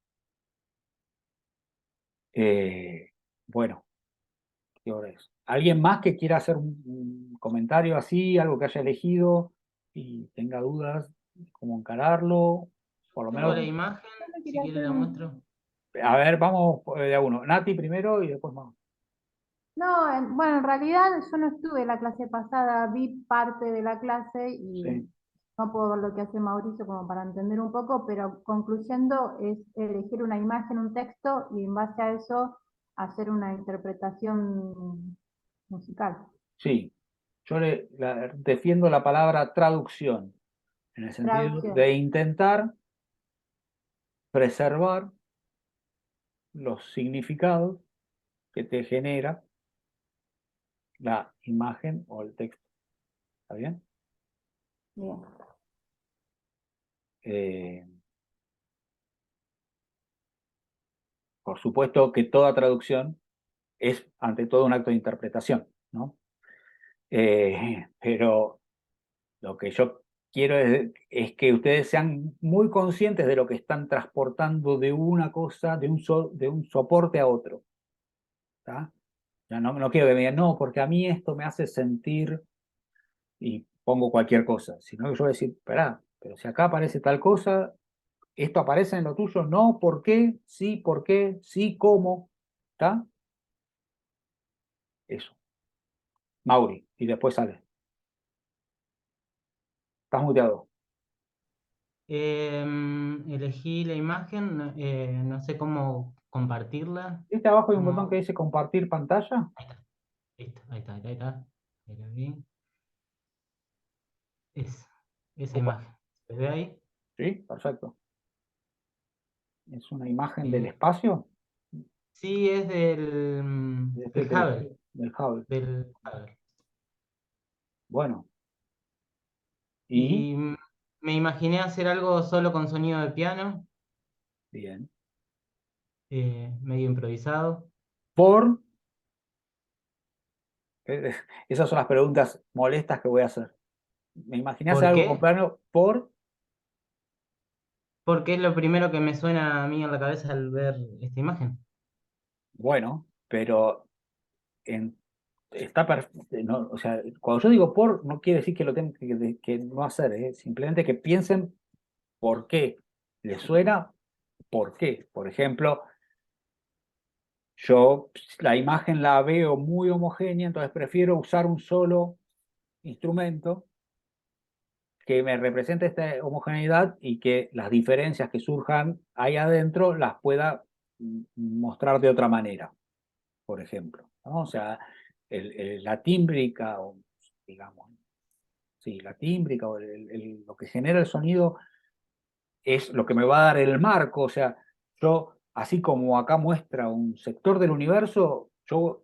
Bueno, ¿qué hora es? ¿Alguien más que quiera hacer un comentario así, algo que haya elegido y tenga dudas, cómo encararlo? Por lo Tengo menos, la imagen, si quiere la muestro. a ver, vamos de a uno. Nati primero y después vamos. No, bueno, en realidad yo no estuve en la clase pasada, vi parte de la clase y Sí. no puedo ver lo que hace Mauricio como para entender un poco, pero concluyendo es elegir una imagen, un texto y en base a eso hacer una interpretación musical. Sí, yo defiendo la palabra traducción, en el sentido Traducción. de intentar preservar los significados que te genera la imagen o el texto. ¿Está bien? Bien. Por supuesto que toda traducción es ante todo un acto de interpretación, ¿no? Pero lo que yo quiero es que ustedes sean muy conscientes de lo que están transportando de una cosa, de un soporte a otro. ¿Está? Ya no quiero que me digan, no, porque a mí esto me hace sentir y pongo cualquier cosa, sino que yo voy a decir, espera, pero si acá aparece tal cosa, esto aparece en lo tuyo, no, ¿por qué? Sí, ¿cómo? ¿Está? Eso. Mauri, y después sale. Estás muteado. Elegí la imagen, no sé cómo compartirla. ¿Viste abajo hay un ¿Cómo botón que hago? dice compartir pantalla? Ahí está, listo, ahí está. Ahí la vi. Esa Opa. imagen. ¿Se ve ahí? Sí, perfecto. ¿Es una imagen del Bien. espacio? Sí, es del Hubble. Del Hubble. Del Hubble. Bueno. Y me imaginé hacer algo solo con sonido de piano, Bien. medio improvisado. Por... Esas son las preguntas molestas que voy a hacer. ¿Me imaginé hacer ¿Por algo qué? con piano por...? Porque es lo primero que me suena a mí en la cabeza al ver esta imagen. Bueno, pero está perfecto. No, o sea, cuando yo digo por, no quiere decir que lo tengan que no hacer, simplemente que piensen por qué les suena ¿Por qué? Por ejemplo, yo la imagen la veo muy homogénea, entonces prefiero usar un solo instrumento que me represente esta homogeneidad y que las diferencias que surjan ahí adentro las pueda mostrar de otra manera, por ejemplo, ¿no? O sea, la tímbrica, o digamos, sí, la tímbrica o lo que genera el sonido es lo que me va a dar el marco. O sea, yo, así como acá muestra un sector del universo,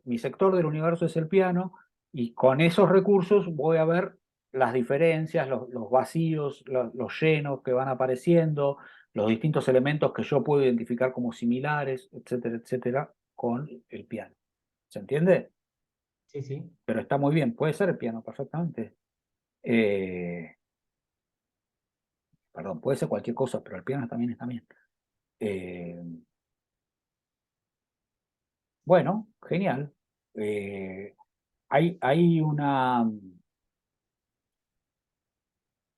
mi sector del universo es el piano, y con esos recursos voy a ver las diferencias, los vacíos, los llenos que van apareciendo, los distintos elementos que yo puedo identificar como similares, etcétera, etcétera, con el piano. ¿Se entiende? Sí, sí. Pero está muy bien, puede ser el piano perfectamente. Eh, Perdón, puede ser cualquier cosa, pero el piano también está bien. Eh, bueno, genial. Eh, hay una...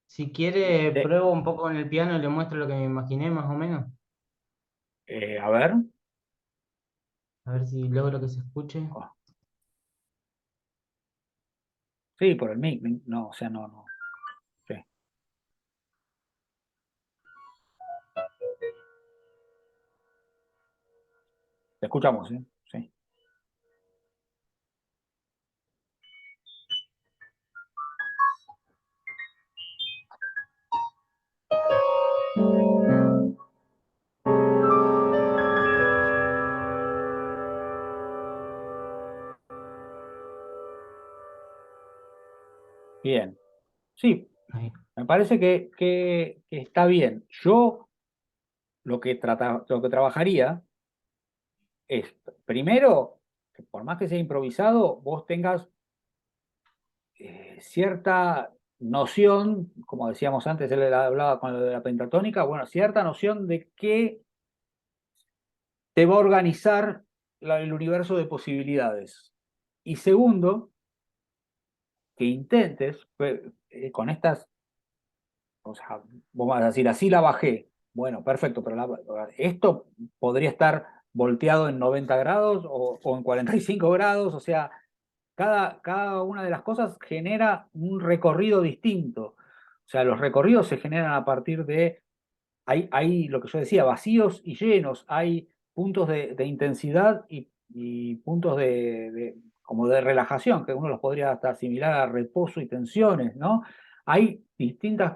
Si quiere, de- pruebo un poco con el piano y le muestro lo que me imaginé más o menos. a ver. A ver si logro que se escuche. Oh, sí, por el mic. No, o sea, no, no. Sí. Te escuchamos, ¿sí? Sí. Bien. Sí, Ahí. me parece que está bien. Yo lo que trabajaría es, primero, que por más que sea improvisado, vos tengas cierta noción, como decíamos antes, él hablaba con lo de la pentatónica, bueno, cierta noción de qué te va a organizar el universo de posibilidades. Y segundo, que intentes, con estas, o sea, vos vas a decir, así la bajé. Bueno, perfecto, pero esto podría estar volteado en 90 grados o en 45 grados, o sea, cada una de las cosas genera un recorrido distinto. O sea, los recorridos se generan a partir de, hay lo que yo decía, vacíos y llenos, hay puntos de intensidad y puntos como de relajación, que uno los podría hasta asimilar a reposo y tensiones, ¿no? Hay distintos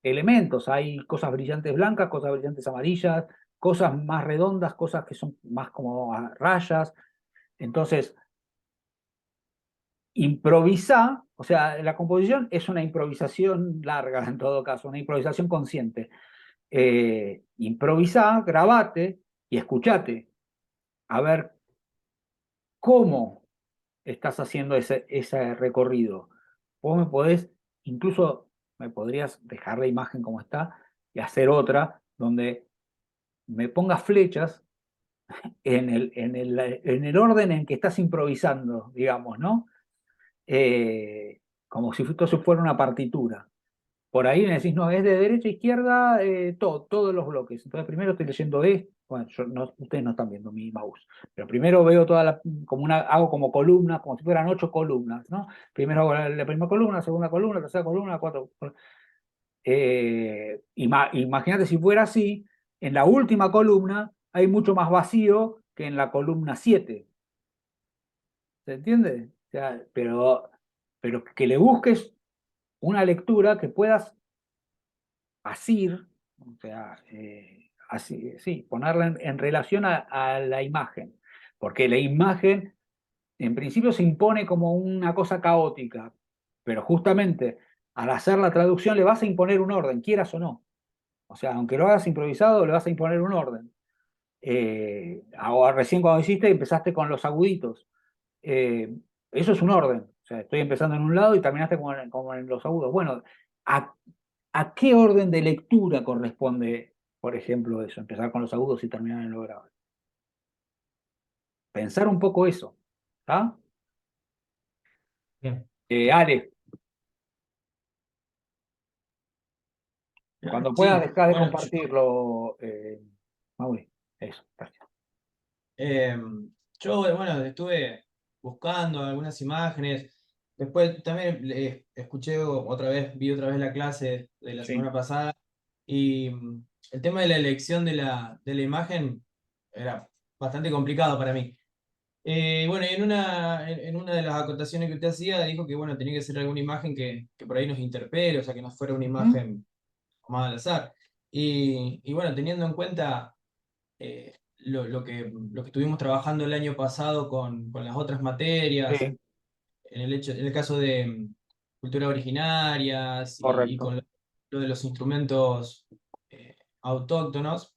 elementos, hay cosas brillantes blancas, cosas brillantes amarillas, cosas más redondas, cosas que son más como rayas. Entonces, improvisá, o sea, la composición es una improvisación larga en todo caso, una improvisación consciente. Improvisá, grabate y escuchate a ver cómo estás haciendo ese recorrido. Vos incluso me podrías dejar la imagen como está y hacer otra donde me pongas flechas en el orden en que estás improvisando, digamos, ¿no? Como si esto fuera una partitura. Por ahí me decís, no, es de derecha a izquierda, todos los bloques. Entonces primero estoy leyendo esto, bueno, ustedes no están viendo mi mouse, pero primero veo hago como columnas, como si fueran 8 columnas, ¿no? Primero hago la primera columna, segunda columna, tercera columna, cuatro. Imagínate si fuera así, en la última columna hay mucho más vacío que en la columna 7. ¿Se entiende? O sea, pero que le busques una lectura que puedas asir, o sea, así, sí, ponerla en relación a la imagen, porque la imagen en principio se impone como una cosa caótica, pero justamente al hacer la traducción le vas a imponer un orden, quieras o no. O sea, aunque lo hagas improvisado, le vas a imponer un orden. Ahora, recién cuando hiciste, empezaste con los aguditos. Eh, Eso es un orden. O sea, estoy empezando en un lado y terminaste como en los agudos. Bueno, ¿a, ¿a qué orden de lectura corresponde, por ejemplo, eso? Empezar con los agudos y terminar en lo grave. Pensar un poco eso. ¿Está? Bien. Ale, Bien, cuando puedas sí, dejar de bueno, compartirlo. Mauri. Eso, gracias. Yo, bueno, estuve buscando algunas imágenes. Después también escuché otra vez, vi otra vez la clase de la Sí. semana pasada. Y el tema de la elección de la imagen era bastante complicado para mí. Bueno, y en una de las acotaciones que usted hacía, dijo que bueno, tenía que ser alguna imagen que por ahí nos interpele, o sea, que no fuera una imagen tomada al azar. Y bueno, teniendo en cuenta lo que estuvimos trabajando el año pasado con las otras materias, Sí, en el caso de culturas originarias y correcto. con lo de los instrumentos autóctonos,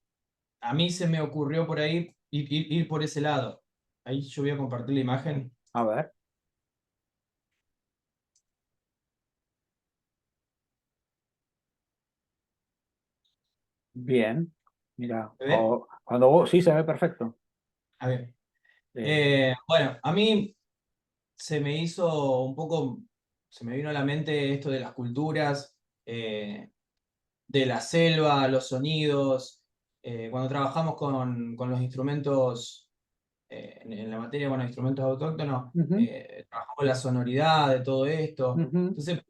a mí se me ocurrió por ahí ir por ese lado. Ahí yo voy a compartir la imagen. A ver. Bien. Mira, ¿Se ve? cuando vos, sí, se ve perfecto. A ver. Eh, Bueno, a mí se me hizo un poco, se me vino a la mente esto de las culturas, de la selva, los sonidos. Cuando trabajamos con los instrumentos, en la materia, bueno, instrumentos autóctonos, ujú, trabajamos la sonoridad de todo esto. ujú. Entonces,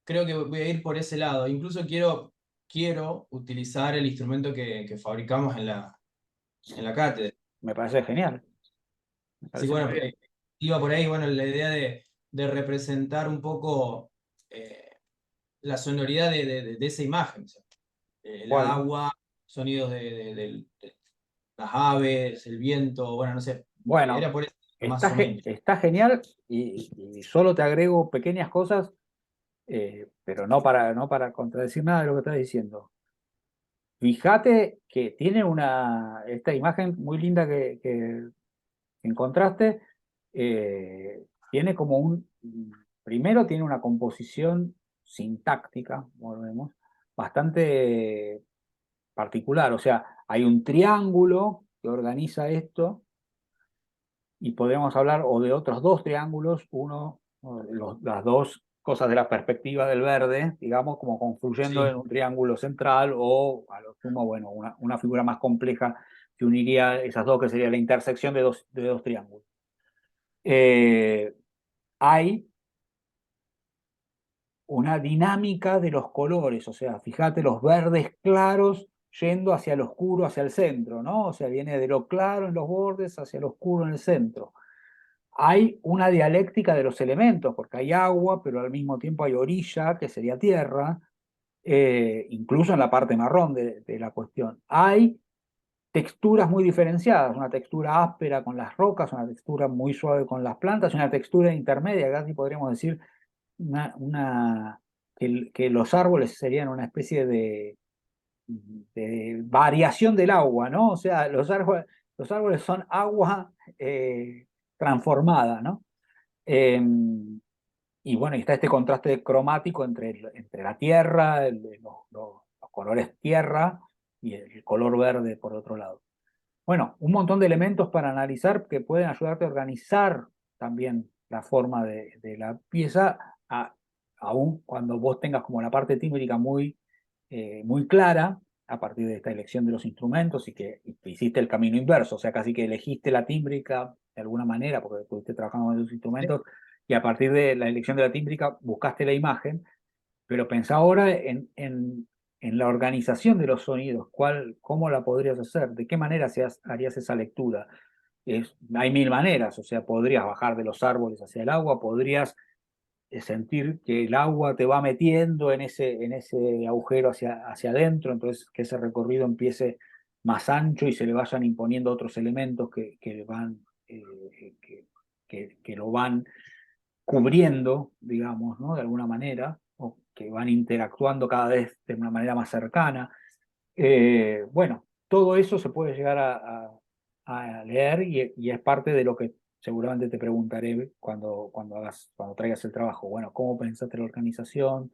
creo que voy a ir por ese lado. Incluso quiero utilizar el instrumento que fabricamos en la cátedra. Me parece genial. Me Así parece que muy bueno, bien. iba por ahí, bueno, la idea de representar un poco la sonoridad de esa imagen. O sea, el Bueno, agua, sonidos de las aves, el viento, bueno, no sé. bueno, Era por eso, más o menos. está genial y solo te agrego pequeñas cosas, pero no para contradecir nada de lo que estás diciendo. Fíjate que tiene esta imagen muy linda que encontraste, tiene como primero tiene una composición sintáctica, volvemos, bastante particular, o sea, hay un triángulo que organiza esto y podríamos hablar o de otros dos triángulos, las dos cosas de la perspectiva del verde, digamos, como confluyendo en Sí, un triángulo central o a lo sumo, bueno, una figura más compleja que uniría esas dos, que sería la intersección de dos triángulos. Hay una dinámica de los colores, o sea, fíjate los verdes claros yendo hacia el oscuro, hacia el centro, ¿no? O sea, viene de lo claro en los bordes hacia lo oscuro en el centro. Hay una dialéctica de los elementos, porque hay agua, pero al mismo tiempo hay orilla, que sería tierra, incluso en la parte marrón de la cuestión. Hay texturas muy diferenciadas, una textura áspera con las rocas, una textura muy suave con las plantas, y una textura intermedia, casi podríamos decir que los árboles serían una especie de variación del agua, ¿no? O sea, los árboles son agua transformada, ¿no? Eh, y bueno, y está este contraste cromático entre la tierra, los colores tierra y el color verde por otro lado. Bueno, un montón de elementos para analizar que pueden ayudarte a organizar también la forma de la pieza, aún cuando vos tengas como la parte tímbrica muy clara, a partir de esta elección de los instrumentos y que hiciste el camino inverso, o sea, casi que elegiste la tímbrica de alguna manera, porque estuviste trabajando con esos instrumentos, y a partir de la elección de la tímbrica buscaste la imagen, pero pensá ahora en la organización de los sonidos, cómo la podrías hacer, de qué manera harías esa lectura. Hay mil maneras, o sea, podrías bajar de los árboles hacia el agua, podrías sentir que el agua te va metiendo en ese agujero hacia adentro, entonces que ese recorrido empiece más ancho y se le vayan imponiendo otros elementos que lo van cubriendo, digamos, ¿no? De alguna manera, o que van interactuando cada vez de una manera más cercana. Bueno, todo eso se puede llegar a leer y es parte de lo que seguramente te preguntaré cuando traigas el trabajo. Bueno, ¿cómo pensaste la organización?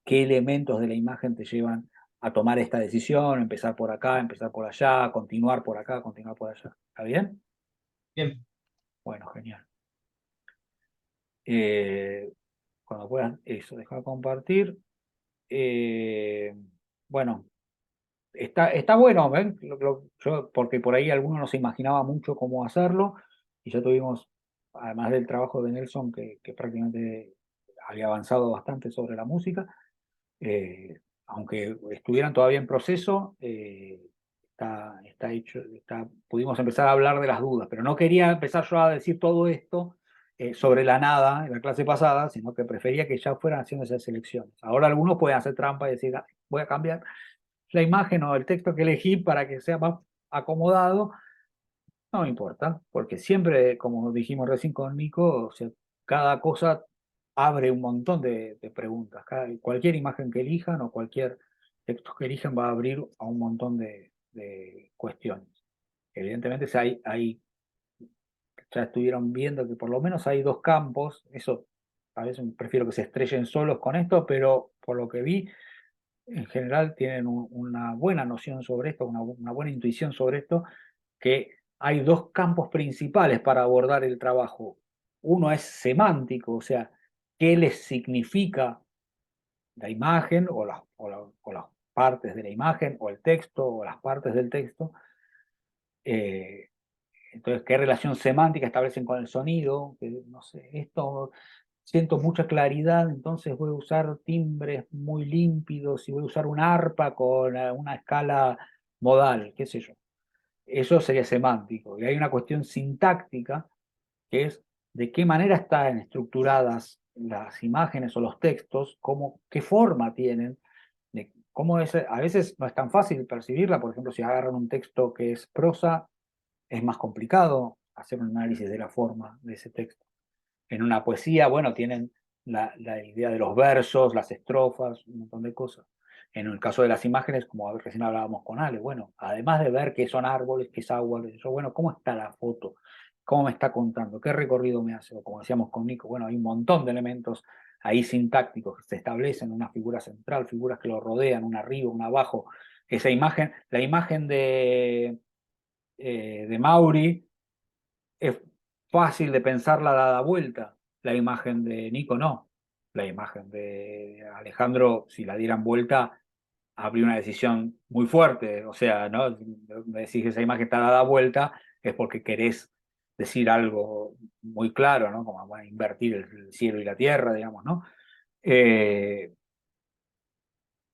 ¿Qué elementos de la imagen te llevan a tomar esta decisión? Empezar por acá, empezar por allá, continuar por acá, continuar por allá. ¿Está bien? bien. Bueno, genial. Eh, Cuando puedas, eso, dejar compartir. Bueno, está bueno, ¿ven? Porque por ahí alguno no se imaginaba mucho cómo hacerlo, y ya tuvimos, además del trabajo de Nelson, que prácticamente había avanzado bastante sobre la música, aunque estuvieran todavía en proceso, está hecho, pudimos empezar a hablar de las dudas, pero no quería empezar yo a decir todo esto sobre la nada en la clase pasada, sino que prefería que ya fueran haciendo esas selecciones. Ahora algunos pueden hacer trampa y decir, "Ah, voy a cambiar la imagen o el texto que elegí para que sea más acomodado". No me importa, porque siempre, como dijimos recién con Nico, o sea, cada cosa abre un montón de preguntas. Cualquier imagen que elijan o cualquier texto que elijan va a abrir a un montón de cuestiones. Evidentemente, si ya estuvieron viendo que por lo menos hay dos campos. Eso a veces prefiero que se estrellen solos con esto, pero por lo que vi, en general tienen una buena noción sobre esto, una buena intuición sobre esto, que hay dos campos principales para abordar el trabajo. Uno es semántico, o sea, qué les significa la imagen o las partes de la imagen, o el texto, o las partes del texto. Entonces, ¿qué relación semántica establecen con el sonido? No sé, esto siento mucha claridad, entonces voy a usar timbres muy límpidos y voy a usar una arpa con una escala modal, qué sé yo. Eso sería semántico. Y hay una cuestión sintáctica, que es de qué manera están estructuradas las imágenes o los textos, qué forma tienen, cómo es. A veces no es tan fácil percibirla. Por ejemplo, si agarran un texto que es prosa, es más complicado hacer un análisis de la forma de ese texto. En una poesía, bueno, tienen la idea de los versos, las estrofas, un montón de cosas. En el caso de las imágenes, como recién hablábamos con Ale, bueno, además de ver qué son árboles, qué es agua, bueno, ¿cómo está la foto? ¿Cómo me está contando? ¿Qué recorrido me hace? O como decíamos con Nico, bueno, hay un montón de elementos ahí sintácticos que se establecen, una figura central, figuras que lo rodean, una arriba, una abajo. Esa imagen, la imagen de Mauri, es fácil de pensarla dada vuelta. La imagen de Nico no. La imagen de Alejandro, si la dieran vuelta, habría una decisión muy fuerte. O sea, ¿no? Me decís que esa imagen está dada vuelta, es porque querés decir algo muy claro, ¿no? Como bueno, invertir el cielo y la tierra, digamos, ¿no?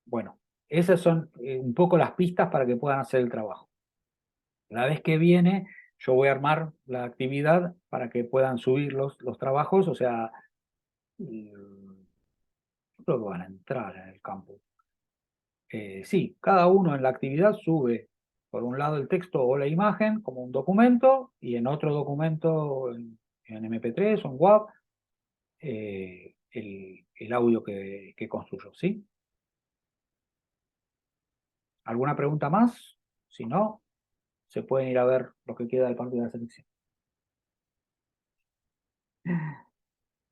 Bueno, esas son un poco las pistas para que puedan hacer el trabajo. La vez que viene, yo voy a armar la actividad para que puedan subir los trabajos, o sea, yo creo que van a entrar en el campo. Sí, cada uno en la actividad sube, por un lado el texto o la imagen como un documento, y en otro documento, en MP3 o en WAV, el audio que construyo, ¿sí? ¿Alguna pregunta más? Si no, se pueden ir a ver lo que queda del partido de la selección.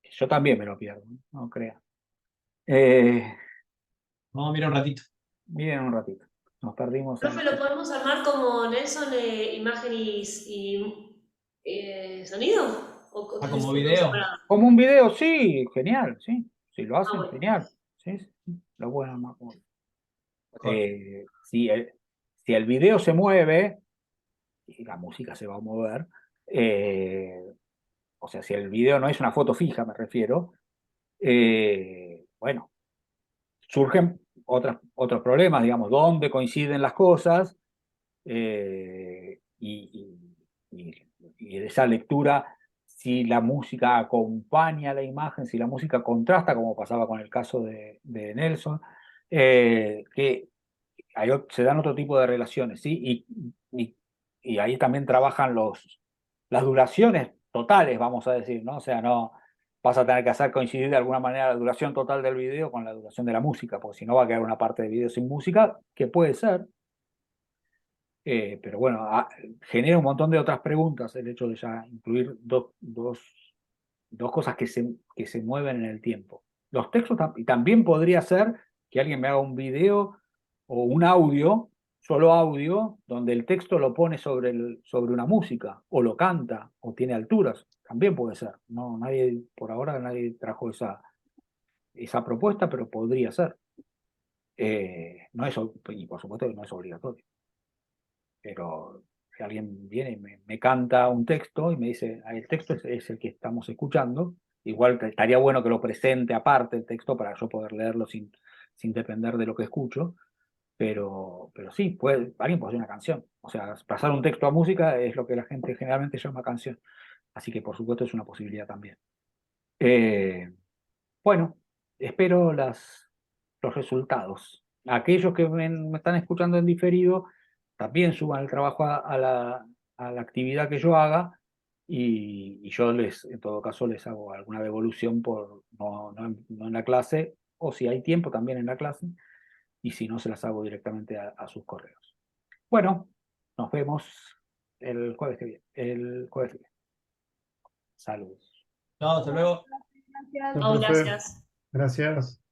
Yo también me lo pierdo, no crean. Vamos a mirar un ratito. Miren un ratito. Nos perdimos. Profe, ¿lo podemos armar como Nelson, imagen y sonido? ¿O Como por video. separado? Como un video, sí, genial, sí. Si lo hacen, Bueno. genial. Sí, sí, lo pueden armar. Mejor. Si el video se mueve, y la música se va a mover, o sea, si el video no es una foto fija, me refiero, bueno, surgen otros problemas, digamos, dónde coinciden las cosas, y esa lectura, si la música acompaña a la imagen, si la música contrasta, como pasaba con el caso de Nelson, que se dan otro tipo de relaciones, ¿sí? Y ahí también trabajan las duraciones totales, vamos a decir, ¿no? O sea, no vas a tener que hacer coincidir de alguna manera la duración total del video con la duración de la música, porque si no va a quedar una parte del video sin música, que puede ser. Pero bueno, genera un montón de otras preguntas el hecho de ya incluir dos cosas que se mueven en el tiempo. Los textos, y también podría ser que alguien me haga un video o un audio, solo audio, donde el texto lo pone sobre una música, o lo canta, o tiene alturas. También puede ser. No, por ahora nadie trajo esa propuesta, pero podría ser. No es, y por supuesto que no es obligatorio, pero si alguien viene y me canta un texto y me dice, "Ah, el texto es el que estamos escuchando", igual estaría bueno que lo presente aparte el texto para yo poder leerlo sin depender de lo que escucho, pero sí, alguien puede hacer una canción. O sea, pasar un texto a música es lo que la gente generalmente llama canción. Así que por supuesto es una posibilidad también. Bueno, espero los resultados. Aquellos que me están escuchando en diferido, también suban el trabajo a la actividad que yo haga y yo en todo caso, les hago alguna devolución no en la clase, o si hay tiempo también en la clase, y si no, se las hago directamente a sus correos. Bueno, nos vemos el jueves que viene. Saludos. No, hasta luego. Gracias. Chao, No, profe. gracias. Gracias.